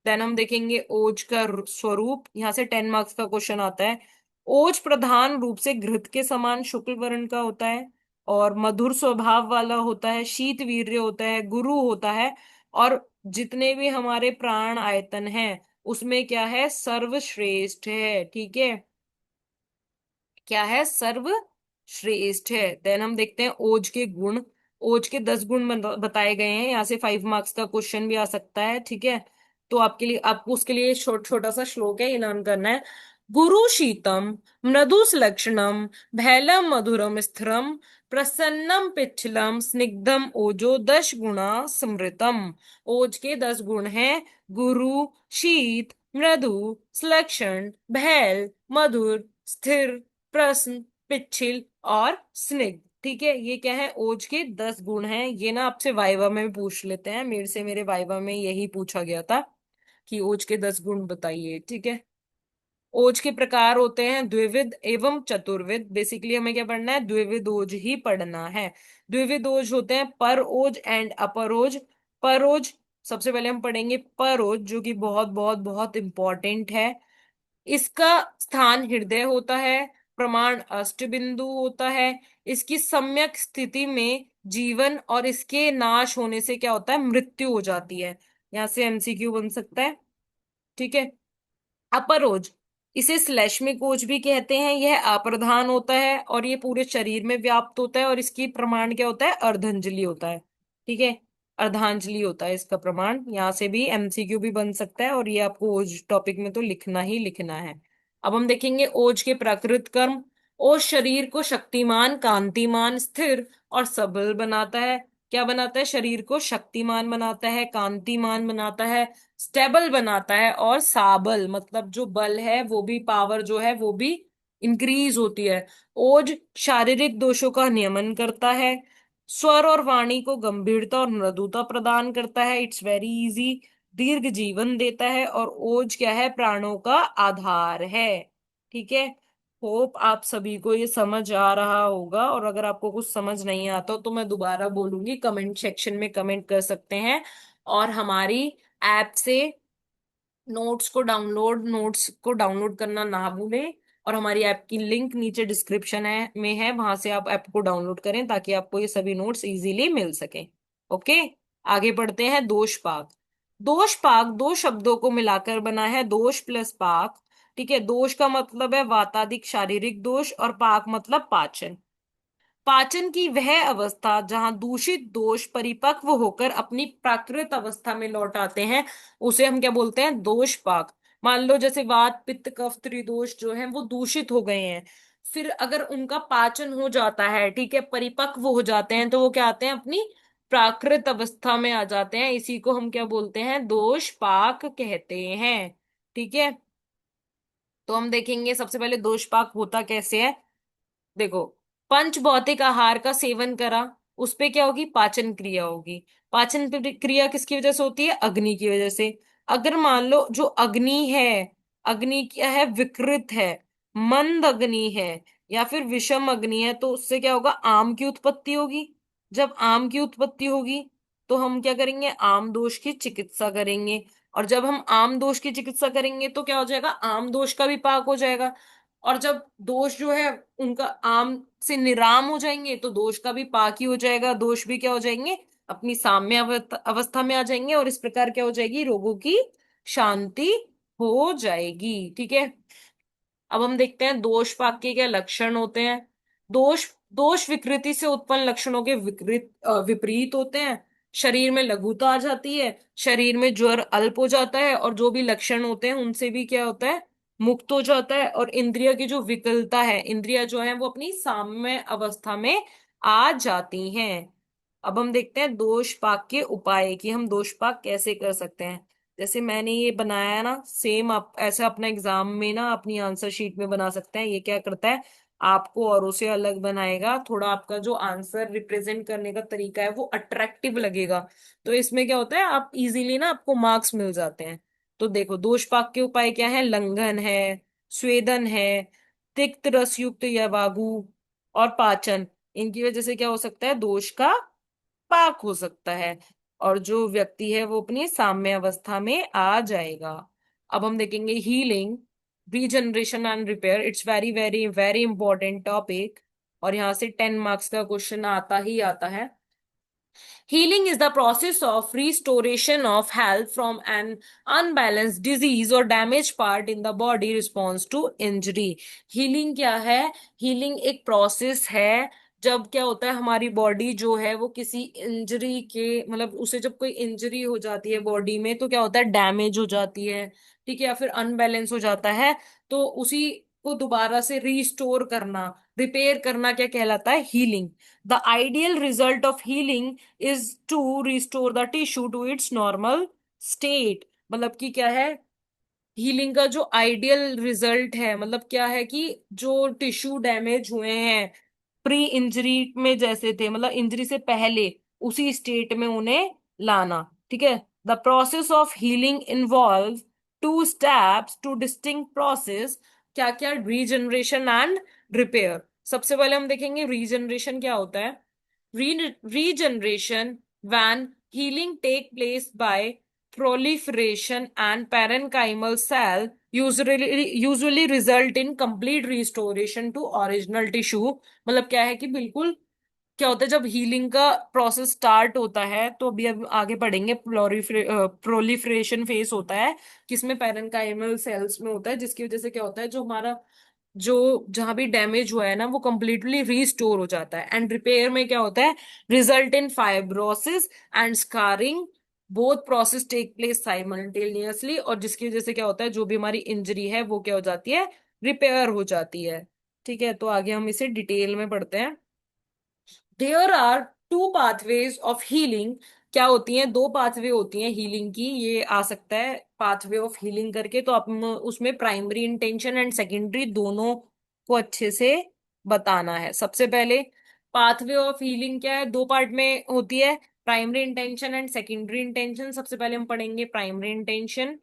देन हम देखेंगे ओज का स्वरूप। यहाँ से 10 मार्क्स का क्वेश्चन आता है। ओज प्रधान रूप से घृत के समान शुक्ल वर्ण का होता है और मधुर स्वभाव वाला होता है, शीत वीर्य होता है, गुरु होता है, और जितने भी हमारे प्राण आयतन हैं उसमें क्या है, सर्वश्रेष्ठ है। ठीक है, क्या है, सर्वश्रेष्ठ है। देन हम देखते हैं ओज के गुण। ओज के 10 गुण बताए गए हैं, यहाँ से 5 मार्क्स का क्वेश्चन भी आ सकता है। ठीक है, तो आपके लिए, आपको उसके लिए छोटा सा श्लोक है, ये लर्न करना है। गुरु शीतम मृदु सुलक्षणम भैलम मधुरम स्थिरम प्रसन्नम पिच्छलम स्निग्धम ओजो 10 गुणा समृतम। ओज के 10 गुण हैं, गुरु, शीत, मृदु, सुलक्षण, भैल, मधुर, स्थिर, प्रश्न, पिछिल और स्निग्ध। ठीक है, ये क्या है, ओज के 10 गुण हैं। ये ना आपसे वाइवा में भी पूछ लेते हैं, मेरे से मेरे वाइवा में यही पूछा गया था कि ओज के 10 गुण बताइए। ठीक है, ओज के प्रकार होते हैं द्विविध एवं चतुर्विध। बेसिकली हमें क्या पढ़ना है, द्विविध ओज ही पढ़ना है। द्विविध ओज होते हैं पर ओज एंड अपर ओज। पर ओज, सबसे पहले हम पढ़ेंगे पर ओज, जो कि बहुत बहुत बहुत इंपॉर्टेंट है। इसका स्थान हृदय होता है, प्रमाण अष्टबिंदु होता है। इसकी सम्यक स्थिति में जीवन और इसके नाश होने से क्या होता है, मृत्यु हो जाती है। यहाँ से एमसीक्यू बन सकता है। ठीक है, अपरोज, इसे श्लैष्मिक ओज भी कहते हैं। यह अप्रधान होता है और ये पूरे शरीर में व्याप्त होता है और इसकी प्रमाण क्या होता है, अर्धांजलि होता है। ठीक है, अर्धांजलि होता है इसका प्रमाण। यहाँ से भी एमसीक्यू भी बन सकता है और ये आपको ओज टॉपिक में तो लिखना ही लिखना है। अब हम देखेंगे ओज के प्राकृत कर्म। ओज शरीर को शक्तिमान, कांतिमान, स्थिर और सबल बनाता है। क्या बनाता है, शरीर को शक्तिमान बनाता है, कांतिमान बनाता है, स्टेबल बनाता है और साबल, मतलब जो बल है वो भी, पावर जो है वो भी इंक्रीज होती है। ओज शारीरिक दोषों का नियमन करता है, स्वर और वाणी को गंभीरता और मृदुता प्रदान करता है। It's very easy. दीर्घ जीवन देता है और ओज क्या है, प्राणों का आधार है। ठीक है, होप आप सभी को ये समझ आ रहा होगा, और अगर आपको कुछ समझ नहीं आता तो मैं दोबारा बोलूंगी, कमेंट सेक्शन में कमेंट कर सकते हैं। और हमारी ऐप से नोट्स को डाउनलोड करना ना भूलें, और हमारी ऐप की लिंक नीचे डिस्क्रिप्शन है में है, वहां से आप ऐप को डाउनलोड करें ताकि आपको ये सभी नोट्स इजीली मिल सके। ओके, आगे बढ़ते हैं। दोष पाक। दोष पाक दो शब्दों को मिलाकर बना है, दोष प्लस पाक। ठीक है, दोष का मतलब है वातादिक शारीरिक दोष और पाक मतलब पाचन। पाचन की वह अवस्था जहां दूषित दोष परिपक्व होकर अपनी प्राकृत अवस्था में लौट आते हैं उसे हम क्या बोलते हैं, दोष पाक। मान लो जैसे वात पित्त कफ त्रिदोष जो है वो दूषित हो गए हैं, फिर अगर उनका पाचन हो जाता है, ठीक है, परिपक्व हो जाते हैं, तो वो क्या आते हैं, अपनी प्राकृत अवस्था में आ जाते हैं। इसी को हम क्या बोलते हैं, दोष पाक कहते हैं। ठीक है, तो हम देखेंगे सबसे पहले दोष पाक होता कैसे है। देखो, पंच भौतिक आहार का सेवन करा, उस पे क्या होगी, पाचन क्रिया होगी। पाचन क्रिया किसकी वजह से होती है, अग्नि की वजह से। अगर मान लो जो अग्नि है, अग्नि क्या है, विकृत है, मंद अग्नि है या फिर विषम अग्नि है, तो उससे क्या होगा, आम की उत्पत्ति होगी। जब आम की उत्पत्ति होगी तो हम क्या करेंगे, आम दोष की चिकित्सा करेंगे। और जब हम आम दोष की चिकित्सा करेंगे तो क्या हो जाएगा, आम दोष का भी पाक हो जाएगा। और जब दोष जो है उनका आम से निराम हो जाएंगे तो दोष का भी पाक ही हो जाएगा, दोष भी क्या हो जाएंगे, अपनी साम्य अवस्था में आ जाएंगे, और इस प्रकार क्या हो जाएगी, रोगों की शांति हो जाएगी। ठीक है, अब हम देखते हैं दोष पाक के क्या लक्षण होते हैं। दोष दोष विकृति से उत्पन्न लक्षणों के विपरीत होते हैं। शरीर में लघुता आ जाती है, शरीर में ज्वर अल्प हो जाता है, और जो भी लक्षण होते हैं उनसे भी क्या होता है, मुक्त हो जाता है, और इंद्रिय की जो विकलता है, इंद्रिया जो है वो अपनी साम्य अवस्था में आ जाती हैं। अब हम देखते हैं दोष पाक के उपाय, कि हम दोष पाक कैसे कर सकते हैं। जैसे मैंने ये बनाया है ना, सेम आप ऐसा अपना एग्जाम में ना अपनी आंसर शीट में बना सकते हैं। ये क्या करता है, आपको औरों से अलग बनाएगा, थोड़ा आपका जो आंसर रिप्रेजेंट करने का तरीका है वो अट्रैक्टिव लगेगा। तो इसमें क्या होता है, आप इजीली ना आपको मार्क्स मिल जाते हैं। तो देखो दोष पाक के उपाय क्या है, लंघन है, स्वेदन है, तिक्त रस युक्त यवागु और पाचन। इनकी वजह से क्या हो सकता है, दोष का पाक हो सकता है, और जो व्यक्ति है वो अपनी साम्य अवस्था में आ जाएगा। अब हम देखेंगे healing, regeneration and repair. It's very very very important topic, और यहाँ से 10 मार्क्स का क्वेश्चन आता ही आता है। Healing is the process of restoration of health from an unbalanced disease or damaged part in the body response to injury. Healing क्या है, healing एक process है। जब क्या होता है, हमारी बॉडी जो है वो किसी इंजरी के, मतलब उसे जब कोई इंजरी हो जाती है बॉडी में, तो क्या होता है, डैमेज हो जाती है, ठीक है, या फिर अनबैलेंस हो जाता है। तो उसी को दोबारा से रीस्टोर करना, रिपेयर करना क्या कहलाता है, healing. The ideal result of healing is to restore the tissue to its normal state. मतलब कि क्या है, हीलिंग का जो आइडियल रिजल्ट है, मतलब क्या है कि जो टिश्यू डैमेज हुए हैं प्री इंजरी में जैसे थे, मतलब इंजरी से पहले उसी स्टेट में उन्हें लाना, ठीक है। The process of healing involve two steps, two distinct process. क्या क्या, रीजनरेशन एंड रिपेयर। सबसे पहले हम देखेंगे रीजनरेशन क्या होता है। Regeneration, when healing take place by proliferation and parenchymal cell, usually result in complete restoration to original tissue। मतलब क्या है कि बिल्कुल, क्या होता है जब हीलिंग का प्रोसेस स्टार्ट होता है, तो अभी अब आगे पढ़ेंगे, प्रोलिफरेशन फेस होता है, किसमें पैरेन्काइमल सेल्स में होता है, जिसकी वजह से क्या होता है, जो हमारा जो जहां भी डैमेज हुआ है ना वो कंप्लीटली रीस्टोर हो जाता है। एंड रिपेयर में क्या होता है, result in fibrosis and scarring. Both process take place simultaneously, और जिसकी वजह से क्या होता है, जो भी हमारी इंजरी है वो क्या हो जाती है, रिपेयर हो जाती है। ठीक है, तो आगे हम इसे डिटेल में पढ़ते हैं। There are two pathways of healing. क्या होती हैं, दो पाथवे होती हैं हीलिंग की। ये आ सकता है पाथवे ऑफ हीलिंग करके, तो आप उसमें प्राइमरी इंटेंशन एंड सेकेंडरी दोनों को अच्छे से बताना है। सबसे पहले पाथवे ऑफ हीलिंग क्या है, दो पार्ट में होती है, primary intention and secondary intention. सबसे पहले हम पढ़ेंगे primary intention.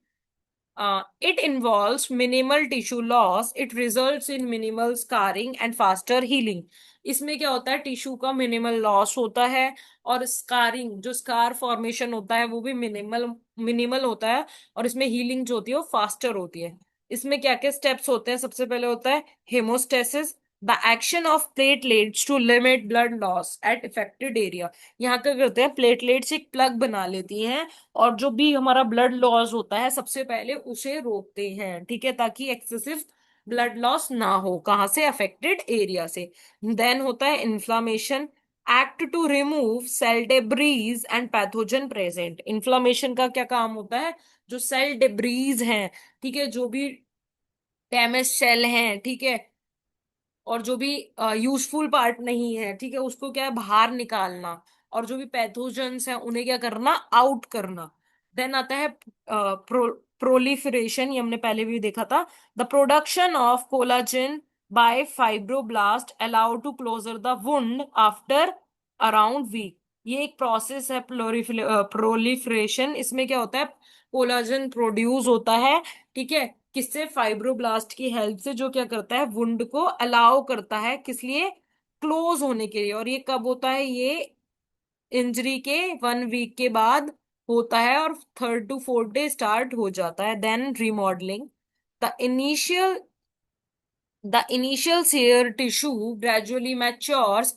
It involves minimal tissue loss. It results in minimal scarring and faster healing. इसमें क्या होता है, टिश्यू का मिनिमल लॉस होता है, और स्कारिंग, जो स्कार फॉर्मेशन होता है वो भी मिनिमल मिनिमल होता है, और इसमें हीलिंग जो होती है वो फास्टर होती है। इसमें क्या क्या स्टेप्स होते हैं, सबसे पहले होता है haemostasis, the action of platelets to limit blood loss at affected area. यहाँ क्या करते हैं, प्लेटलेट्स एक प्लग बना लेती हैं, और जो भी हमारा ब्लड लॉस होता है सबसे पहले उसे रोकते हैं, ठीक है, ताकि एक्सेसिव ब्लड लॉस ना हो, कहाँ से, अफेक्टेड एरिया से। देन होता है inflammation, act to remove cell debris and pathogen present. Inflammation का क्या काम होता है, जो सेल डेब्रीज हैं, ठीक है, जो भी डैमेज सेल हैं, ठीक है, और जो भी यूजफुल पार्ट नहीं है, ठीक है, उसको क्या है, बाहर निकालना, और जो भी पैथोजेंस हैं उन्हें क्या करना, आउट करना। देन आता है प्रोलिफरेशन, ये हमने पहले भी देखा था। The production of collagen by fibroblast allow to closure the wound after around week. ये एक प्रोसेस है प्रोलिफरेशन। इसमें क्या होता है, कोलाजन प्रोड्यूस होता है, ठीक है, किससे, फाइब्रोब्लास्ट की हेल्प से, जो क्या करता है, वुंड को अलाउ करता है, किस लिए, क्लोज होने के लिए। और ये कब होता है, ये इंजरी के 1 वीक के बाद होता है, और 3rd to 4th day start हो जाता है। Then remodelling, the initial the initial scar tissue gradually matures.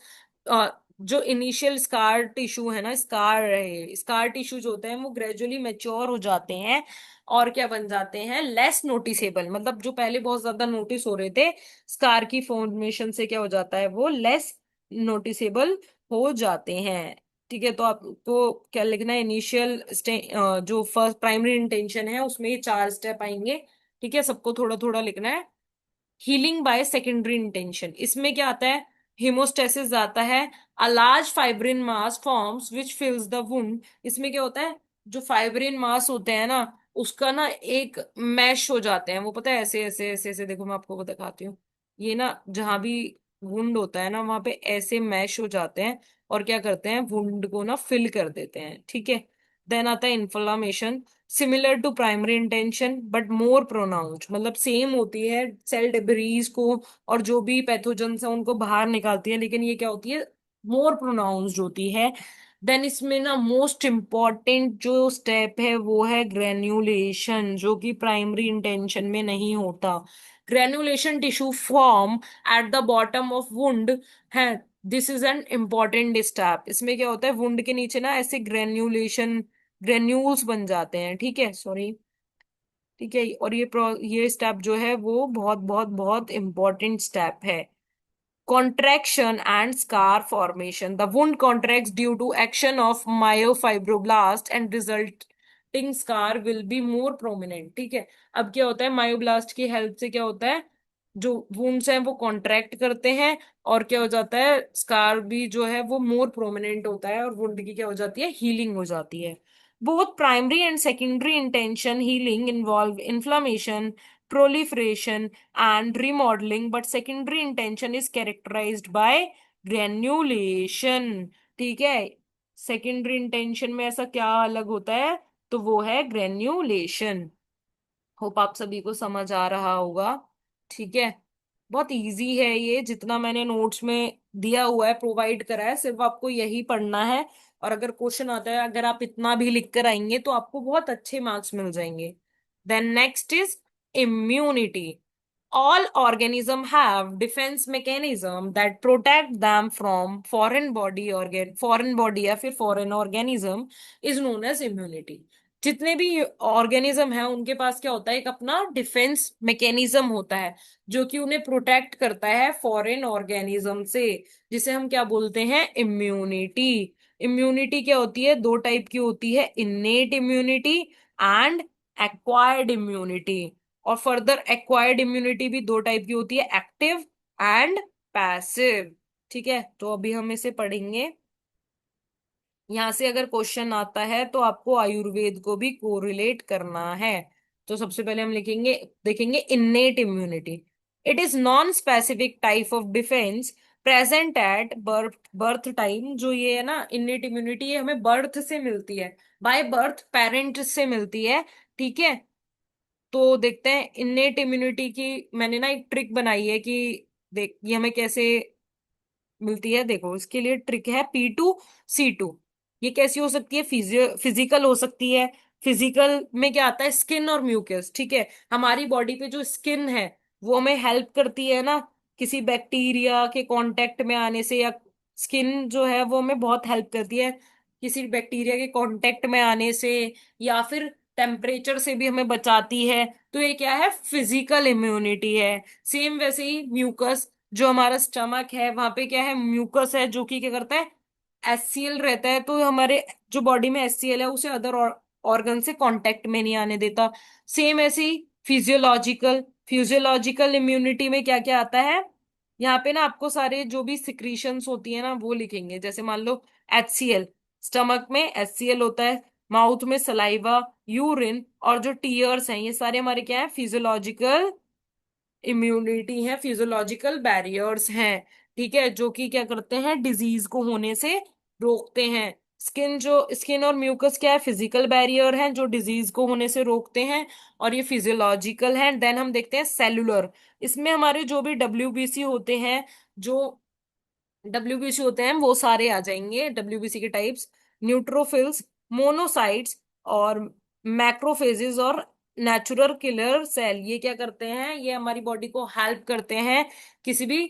जो इनिशियल स्कार टिश्यू है ना, स्कार टिश्यू जो होते हैं वो ग्रेजुअली मैच्योर हो जाते हैं, और क्या बन जाते हैं, लेस नोटिसेबल। मतलब जो पहले बहुत ज्यादा नोटिस हो रहे थे, स्कार की फॉर्मेशन से क्या हो जाता है, वो लेस नोटिसेबल हो जाते हैं। ठीक है, तो आपको क्या लिखना है, इनिशियल जो फर्स्ट प्राइमरी इंटेंशन है उसमें ये 4 स्टेप आएंगे। ठीक है, सबको थोड़ा थोड़ा लिखना है। हीलिंग बाय सेकेंडरी इंटेंशन, इसमें क्या आता है, हिमोस्टेसिस आता है। A large fibrin mass forms which फिल्स the wound, इसमें क्या होता है, जो फाइब्रिन मास होते हैं ना, उसका ना एक मैश हो जाते हैं वो, पता है, ऐसे ऐसे ऐसे ऐसे, देखो मैं आपको दिखाती हूँ। ये ना जहां भी वुंड होता है ना, वहां पे ऐसे मैश हो जाते हैं, और क्या करते हैं, वुंड को ना फिल कर देते हैं, ठीक है। देन आता है inflammation, similar to primary intention but more pronounced, मतलब सेम होती है, सेल डिब्रीज को और जो भी पैथोजेंस है उनको बाहर निकालती है, लेकिन ये क्या होती है, मोर प्रोनाउंस्ड होती है। देन इसमें ना मोस्ट इम्पॉर्टेंट जो स्टेप है वो है ग्रेन्युलेशन, जो कि प्राइमरी इंटेंशन में नहीं होता। Granulation tissue form at the bottom of wound है, this is an important step. इसमें क्या होता है, वुंड के नीचे ना ऐसे ग्रेन्युलेशन, ग्रेन्यूल्स बन जाते हैं, ठीक है, सॉरी, ठीक है। और ये स्टेप जो है वो बहुत बहुत बहुत इंपॉर्टेंट स्टेप है। Contraction and scar formation. The wound contracts due to action of myofibroblast and resulting scar will be more prominent. ठीक है, अब क्या होता है, मायोब्लास्ट की हेल्प से क्या होता है, जो वुंड्स हैं वो कॉन्ट्रैक्ट करते हैं, और क्या हो जाता है, स्कार भी जो है वो मोर प्रोमिनेंट होता है, और वुंड की क्या हो जाती है, हीलिंग हो जाती है। Both primary and secondary intention healing involve inflammation, proliferation and remodeling, but secondary intention is characterized by granulation। ठीक है, सेकेंडरी इंटेंशन में ऐसा क्या अलग होता है, तो वो है ग्रेन्युलेशन। होप आप सभी को समझ आ रहा होगा, ठीक है। बहुत इजी है ये, जितना मैंने नोट्स में दिया हुआ है, प्रोवाइड करा है, सिर्फ आपको यही पढ़ना है। और अगर क्वेश्चन आता है, अगर आप इतना भी लिख कर आएंगे तो आपको बहुत अच्छे मार्क्स मिल जाएंगे। Then next is immunity. All organisms have defense mechanism that protect them from foreign body या फिर foreign organism is known as immunity। जितने भी ऑर्गेनिज्म हैं उनके पास क्या होता है, एक अपना डिफेंस मैकेनिज्म होता है, जो कि उन्हें प्रोटेक्ट करता है फॉरेन ऑर्गेनिज्म से, जिसे हम क्या बोलते हैं, इम्यूनिटी। इम्यूनिटी क्या होती है, दो टाइप की होती है, innate immunity and acquired immunity. और फर्दर एक्वायर्ड इम्यूनिटी भी दो टाइप की होती है, एक्टिव एंड पैसिव। ठीक है, तो अभी हम इसे पढ़ेंगे। यहां से अगर क्वेश्चन आता है तो आपको आयुर्वेद को भी कोरिलेट करना है। तो सबसे पहले हम लिखेंगे, देखेंगे innate immunity. It is non specific type of defence present at birth birth time. जो ये है ना इन्नेट इम्यूनिटी, ये हमें बर्थ से मिलती है, बाय बर्थ पेरेंट से मिलती है, ठीक है। तो देखते हैं इन्नेट इम्यूनिटी की, मैंने ना एक ट्रिक बनाई है कि देख ये हमें कैसे मिलती है। देखो इसके लिए ट्रिक है P2C2। ये कैसी हो सकती है, फिजिकल हो सकती है। फिजिकल में क्या आता है, स्किन और म्यूकस, ठीक है। हमारी बॉडी पे जो स्किन है वो हमें हेल्प करती है ना, किसी बैक्टीरिया के कांटेक्ट में आने से, या स्किन जो है वो हमें बहुत हेल्प करती है किसी बैक्टीरिया के कांटेक्ट में आने से, या फिर टेम्परेचर से भी हमें बचाती है। तो ये क्या है, फिजिकल इम्यूनिटी है। सेम वैसे ही म्यूकस, जो हमारा स्टमक है वहां पे क्या है, म्यूकस है, जो कि क्या करता है, एचसीएल रहता है, तो हमारे जो बॉडी में एचसीएल है उसे अदर ऑर्गन से कांटेक्ट में नहीं आने देता। सेम ऐसे ही फिजियोलॉजिकल, फिजियोलॉजिकल इम्यूनिटी में क्या क्या आता है, यहाँ पे ना आपको सारे जो भी सिक्रीशंस होती है ना वो लिखेंगे। जैसे मान लो एचसीएल, स्टमक में एचसीएल होता है, माउथ में सलाइवा, यूरिन और जो टीयर्स हैं, ये सारे हमारे क्या है, फिजियोलॉजिकल इम्यूनिटी है, फिजियोलॉजिकल बैरियर्स हैं, ठीक है, जो कि क्या करते हैं, डिजीज को होने से रोकते हैं। स्किन और म्यूकस क्या है, फिजिकल बैरियर है जो डिजीज को होने से रोकते हैं, और ये फिजियोलॉजिकल है। देन हम देखते हैं सेलुलर, इसमें हमारे जो भी डब्ल्यूबीसी होते हैं, जो डब्ल्यूबीसी होते हैं वो सारे आ जाएंगे, डब्ल्यूबीसी के टाइप्स, न्यूट्रोफिल्स, मोनोसाइट्स और मैक्रोफेजेस और नेचुरल किलर सेल। ये क्या करते हैं, ये हमारी बॉडी को हेल्प करते हैं किसी भी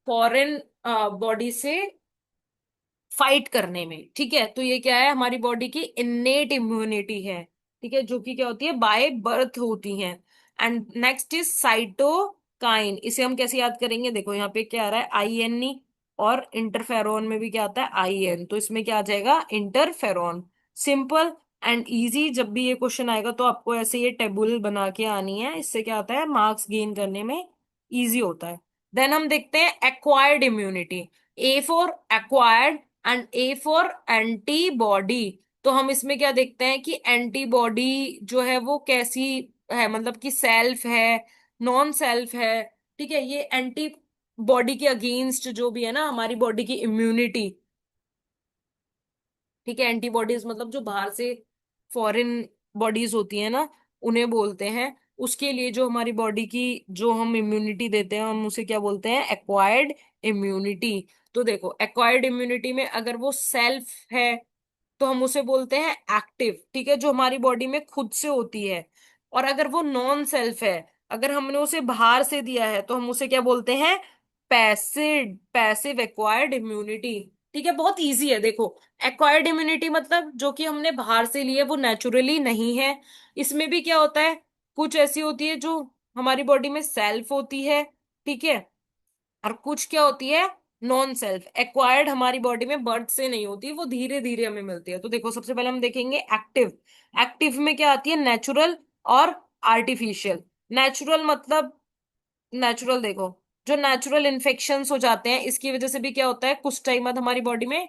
फॉरेन बॉडी से फाइट करने में, ठीक है। तो ये क्या है, हमारी बॉडी की इन्नेट इम्यूनिटी है, ठीक है, जो कि क्या होती है, बाय बर्थ होती है। एंड नेक्स्ट इज साइटोकाइन, इसे हम कैसे याद करेंगे, देखो यहाँ पे क्या आ रहा है, INE, और इंटरफेरोन में भी क्या आता है, IN, तो इसमें क्या आ जाएगा, इंटरफेरोन। सिंपल, एंड इजी जब भी ये क्वेश्चन आएगा तो आपको ऐसे ये टेबल बना के आनी है, इससे क्या होता है मार्क्स गेन करने में इजी होता है। देन हम देखते हैं acquired immunity. A for acquired and A for antibody. तो हम इसमें क्या देखते हैं कि एंटीबॉडी जो है वो कैसी है, मतलब कि सेल्फ है, नॉन सेल्फ है। ठीक है, ये एंटी बॉडी के अगेंस्ट जो भी है ना हमारी बॉडी की इम्यूनिटी। ठीक है, एंटीबॉडीज मतलब जो बाहर से फॉरेन बॉडीज होती है ना, उन्हें बोलते हैं। उसके लिए जो हमारी बॉडी की जो हम इम्यूनिटी देते हैं हम उसे क्या बोलते हैं, एक्वायर्ड इम्यूनिटी। तो देखो एक्वायर्ड इम्यूनिटी में अगर वो सेल्फ है तो हम उसे बोलते हैं एक्टिव, ठीक है, जो हमारी बॉडी में खुद से होती है। और अगर वो नॉन सेल्फ है, अगर हमने उसे बाहर से दिया है, तो हम उसे क्या बोलते हैं, पैसिव पैसिव एक्वायर्ड इम्यूनिटी। ठीक है, बहुत इजी है देखो। एक्वायर्ड इम्यूनिटी मतलब जो कि हमने बाहर से ली है, वो नेचुरली नहीं है। इसमें भी क्या होता है, कुछ ऐसी होती है जो हमारी बॉडी में सेल्फ होती है, ठीक है, और कुछ क्या होती है, नॉन सेल्फ। एक्वायर्ड हमारी बॉडी में बर्थ से नहीं होती, वो धीरे धीरे हमें मिलती है। तो देखो सबसे पहले हम देखेंगे एक्टिव। एक्टिव में क्या आती है, नेचुरल और आर्टिफिशियल। नेचुरल मतलब, नेचुरल देखो, जो नेचुरल इन्फेक्शंस हो जाते हैं इसकी वजह से भी क्या होता है, कुछ टाइम बाद हमारी बॉडी में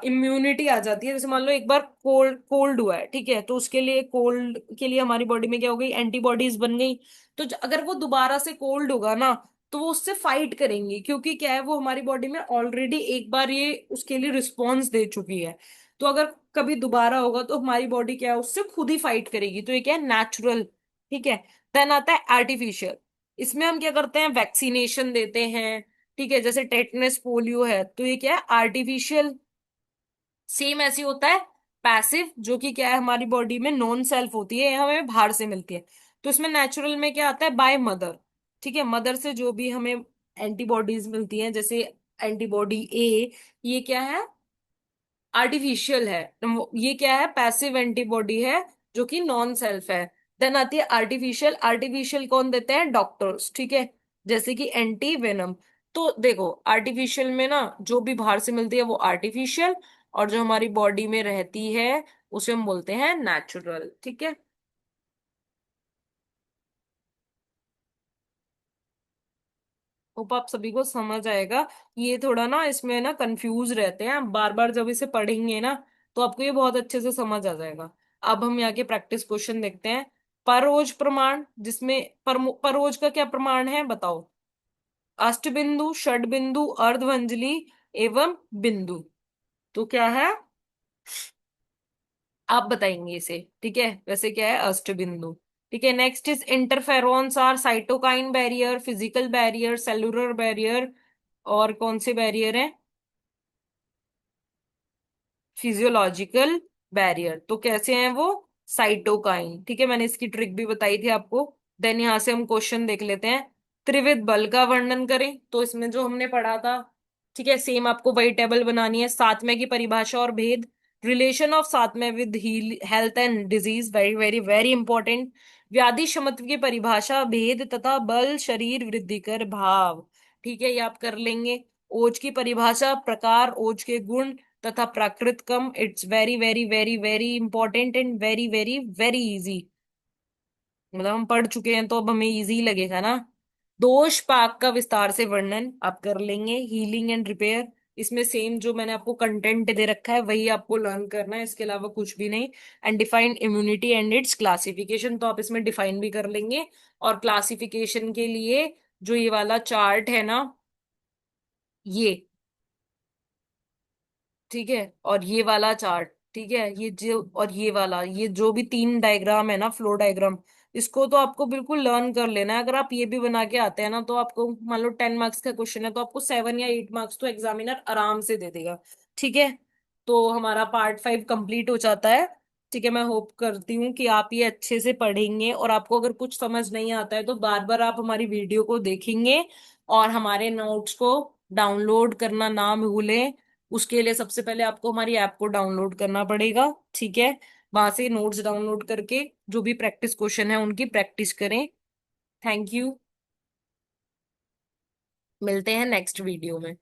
इम्यूनिटी आ जाती है। जैसे मान लो एक बार कोल्ड कोल्ड हुआ है, ठीक है, तो उसके लिए कोल्ड के लिए हमारी बॉडी में क्या हो गई, एंटीबॉडीज बन गई। तो अगर वो दोबारा से कोल्ड होगा ना, तो वो उससे फाइट करेंगी, क्योंकि क्या है वो हमारी बॉडी में ऑलरेडी एक बार ये उसके लिए रिस्पॉन्स दे चुकी है। तो अगर कभी दोबारा होगा तो हमारी बॉडी क्या है, उससे खुद ही फाइट करेगी। तो ये क्या है, नेचुरल। ठीक है, देन आता है आर्टिफिशियल। इसमें हम क्या करते हैं, वैक्सीनेशन देते हैं। ठीक है, जैसे टेटनस पोलियो है, तो ये क्या है, आर्टिफिशियल। सेम ऐसे होता है पैसिव, जो कि क्या है हमारी बॉडी में नॉन सेल्फ होती है, ये हमें बाहर से मिलती है। तो इसमें नेचुरल में क्या आता है, बाय मदर। ठीक है, मदर से जो भी हमें एंटीबॉडीज मिलती हैं, जैसे एंटीबॉडी ए, ये क्या है, आर्टिफिशियल है। ये क्या है, पैसिव एंटीबॉडी है, जो कि नॉन सेल्फ है। देन आती है आर्टिफिशियल। आर्टिफिशियल कौन देते हैं, डॉक्टर्स। ठीक है, जैसे कि एंटी वेनम। तो देखो आर्टिफिशियल में ना जो भी बाहर से मिलती है वो आर्टिफिशियल, और जो हमारी बॉडी में रहती है उसे हम बोलते हैं नेचुरल। ठीक है, होप आप सभी को समझ आएगा। ये थोड़ा ना इसमें ना कंफ्यूज रहते हैं, बार बार जब इसे पढ़ेंगे ना तो आपको ये बहुत अच्छे से समझ आ जाएगा। अब हम यहाँ के प्रैक्टिस क्वेश्चन देखते हैं। परोज प्रमाण, जिसमें परोज का क्या प्रमाण है बताओ, अष्टबिंदु, षड्बिंदु, अर्धवंजली एवं बिंदु। तो क्या है, आप बताएंगे इसे। ठीक है, वैसे क्या है, अष्टबिंदु। ठीक है, next is interferons are cytokine barrier, physical barrier, cellular barrier, और कौन से बैरियर हैं, फिजियोलॉजिकल बैरियर। तो कैसे हैं वो, साइटोकाइन। ठीक है, मैंने इसकी ट्रिक भी बताई थी आपको। देन यहां से हम क्वेश्चन देख लेते हैं। त्रिविध बल का वर्णन करें, तो इसमें जो हमने पढ़ा था, ठीक है, सेम आपको वही टेबल बनानी है। सातवें की परिभाषा और भेद, रिलेशन ऑफ सातवें with health and disease, very very very important. व्याधि क्षमत्व की परिभाषा, भेद तथा बल शरीर वृद्धि कर भाव। ठीक है, ये आप कर लेंगे। ओज की परिभाषा, प्रकार, ओज के गुण तथा प्राकृत कम। It's very very very very important and very very very easy. मतलब हम पढ़ चुके हैं तो अब हमें इजी लगेगा ना। दोष पाक का विस्तार से वर्णन आप कर लेंगे। हीलिंग एंड रिपेयर, इसमें सेम जो मैंने आपको कंटेंट दे रखा है वही आपको लर्न करना है, इसके अलावा कुछ भी नहीं। And define immunity and it's classification, तो आप इसमें डिफाइन भी कर लेंगे। और क्लासिफिकेशन के लिए जो ये वाला चार्ट है ना, ये, ठीक है, और ये वाला चार्ट, ठीक है, ये जो और ये वाला, ये जो भी तीन डायग्राम है ना, फ्लो डायग्राम, इसको तो आपको बिल्कुल लर्न कर लेना है। अगर आप ये भी बना के आते हैं ना, तो आपको मान लो 10 मार्क्स का क्वेश्चन है तो आपको 7 या 8 मार्क्स तो एग्जामिनर आराम से दे देगा। ठीक है, तो हमारा पार्ट 5 कंप्लीट हो जाता है। ठीक है, मैं होप करती हूँ कि आप ये अच्छे से पढ़ेंगे, और आपको अगर कुछ समझ नहीं आता है तो बार बार आप हमारी वीडियो को देखेंगे, और हमारे नोट्स को डाउनलोड करना ना भूलें। उसके लिए सबसे पहले आपको हमारी ऐप को डाउनलोड करना पड़ेगा। ठीक है, वहां से नोट्स डाउनलोड करके जो भी प्रैक्टिस क्वेश्चन है उनकी प्रैक्टिस करें। थैंक यू, मिलते हैं नेक्स्ट वीडियो में।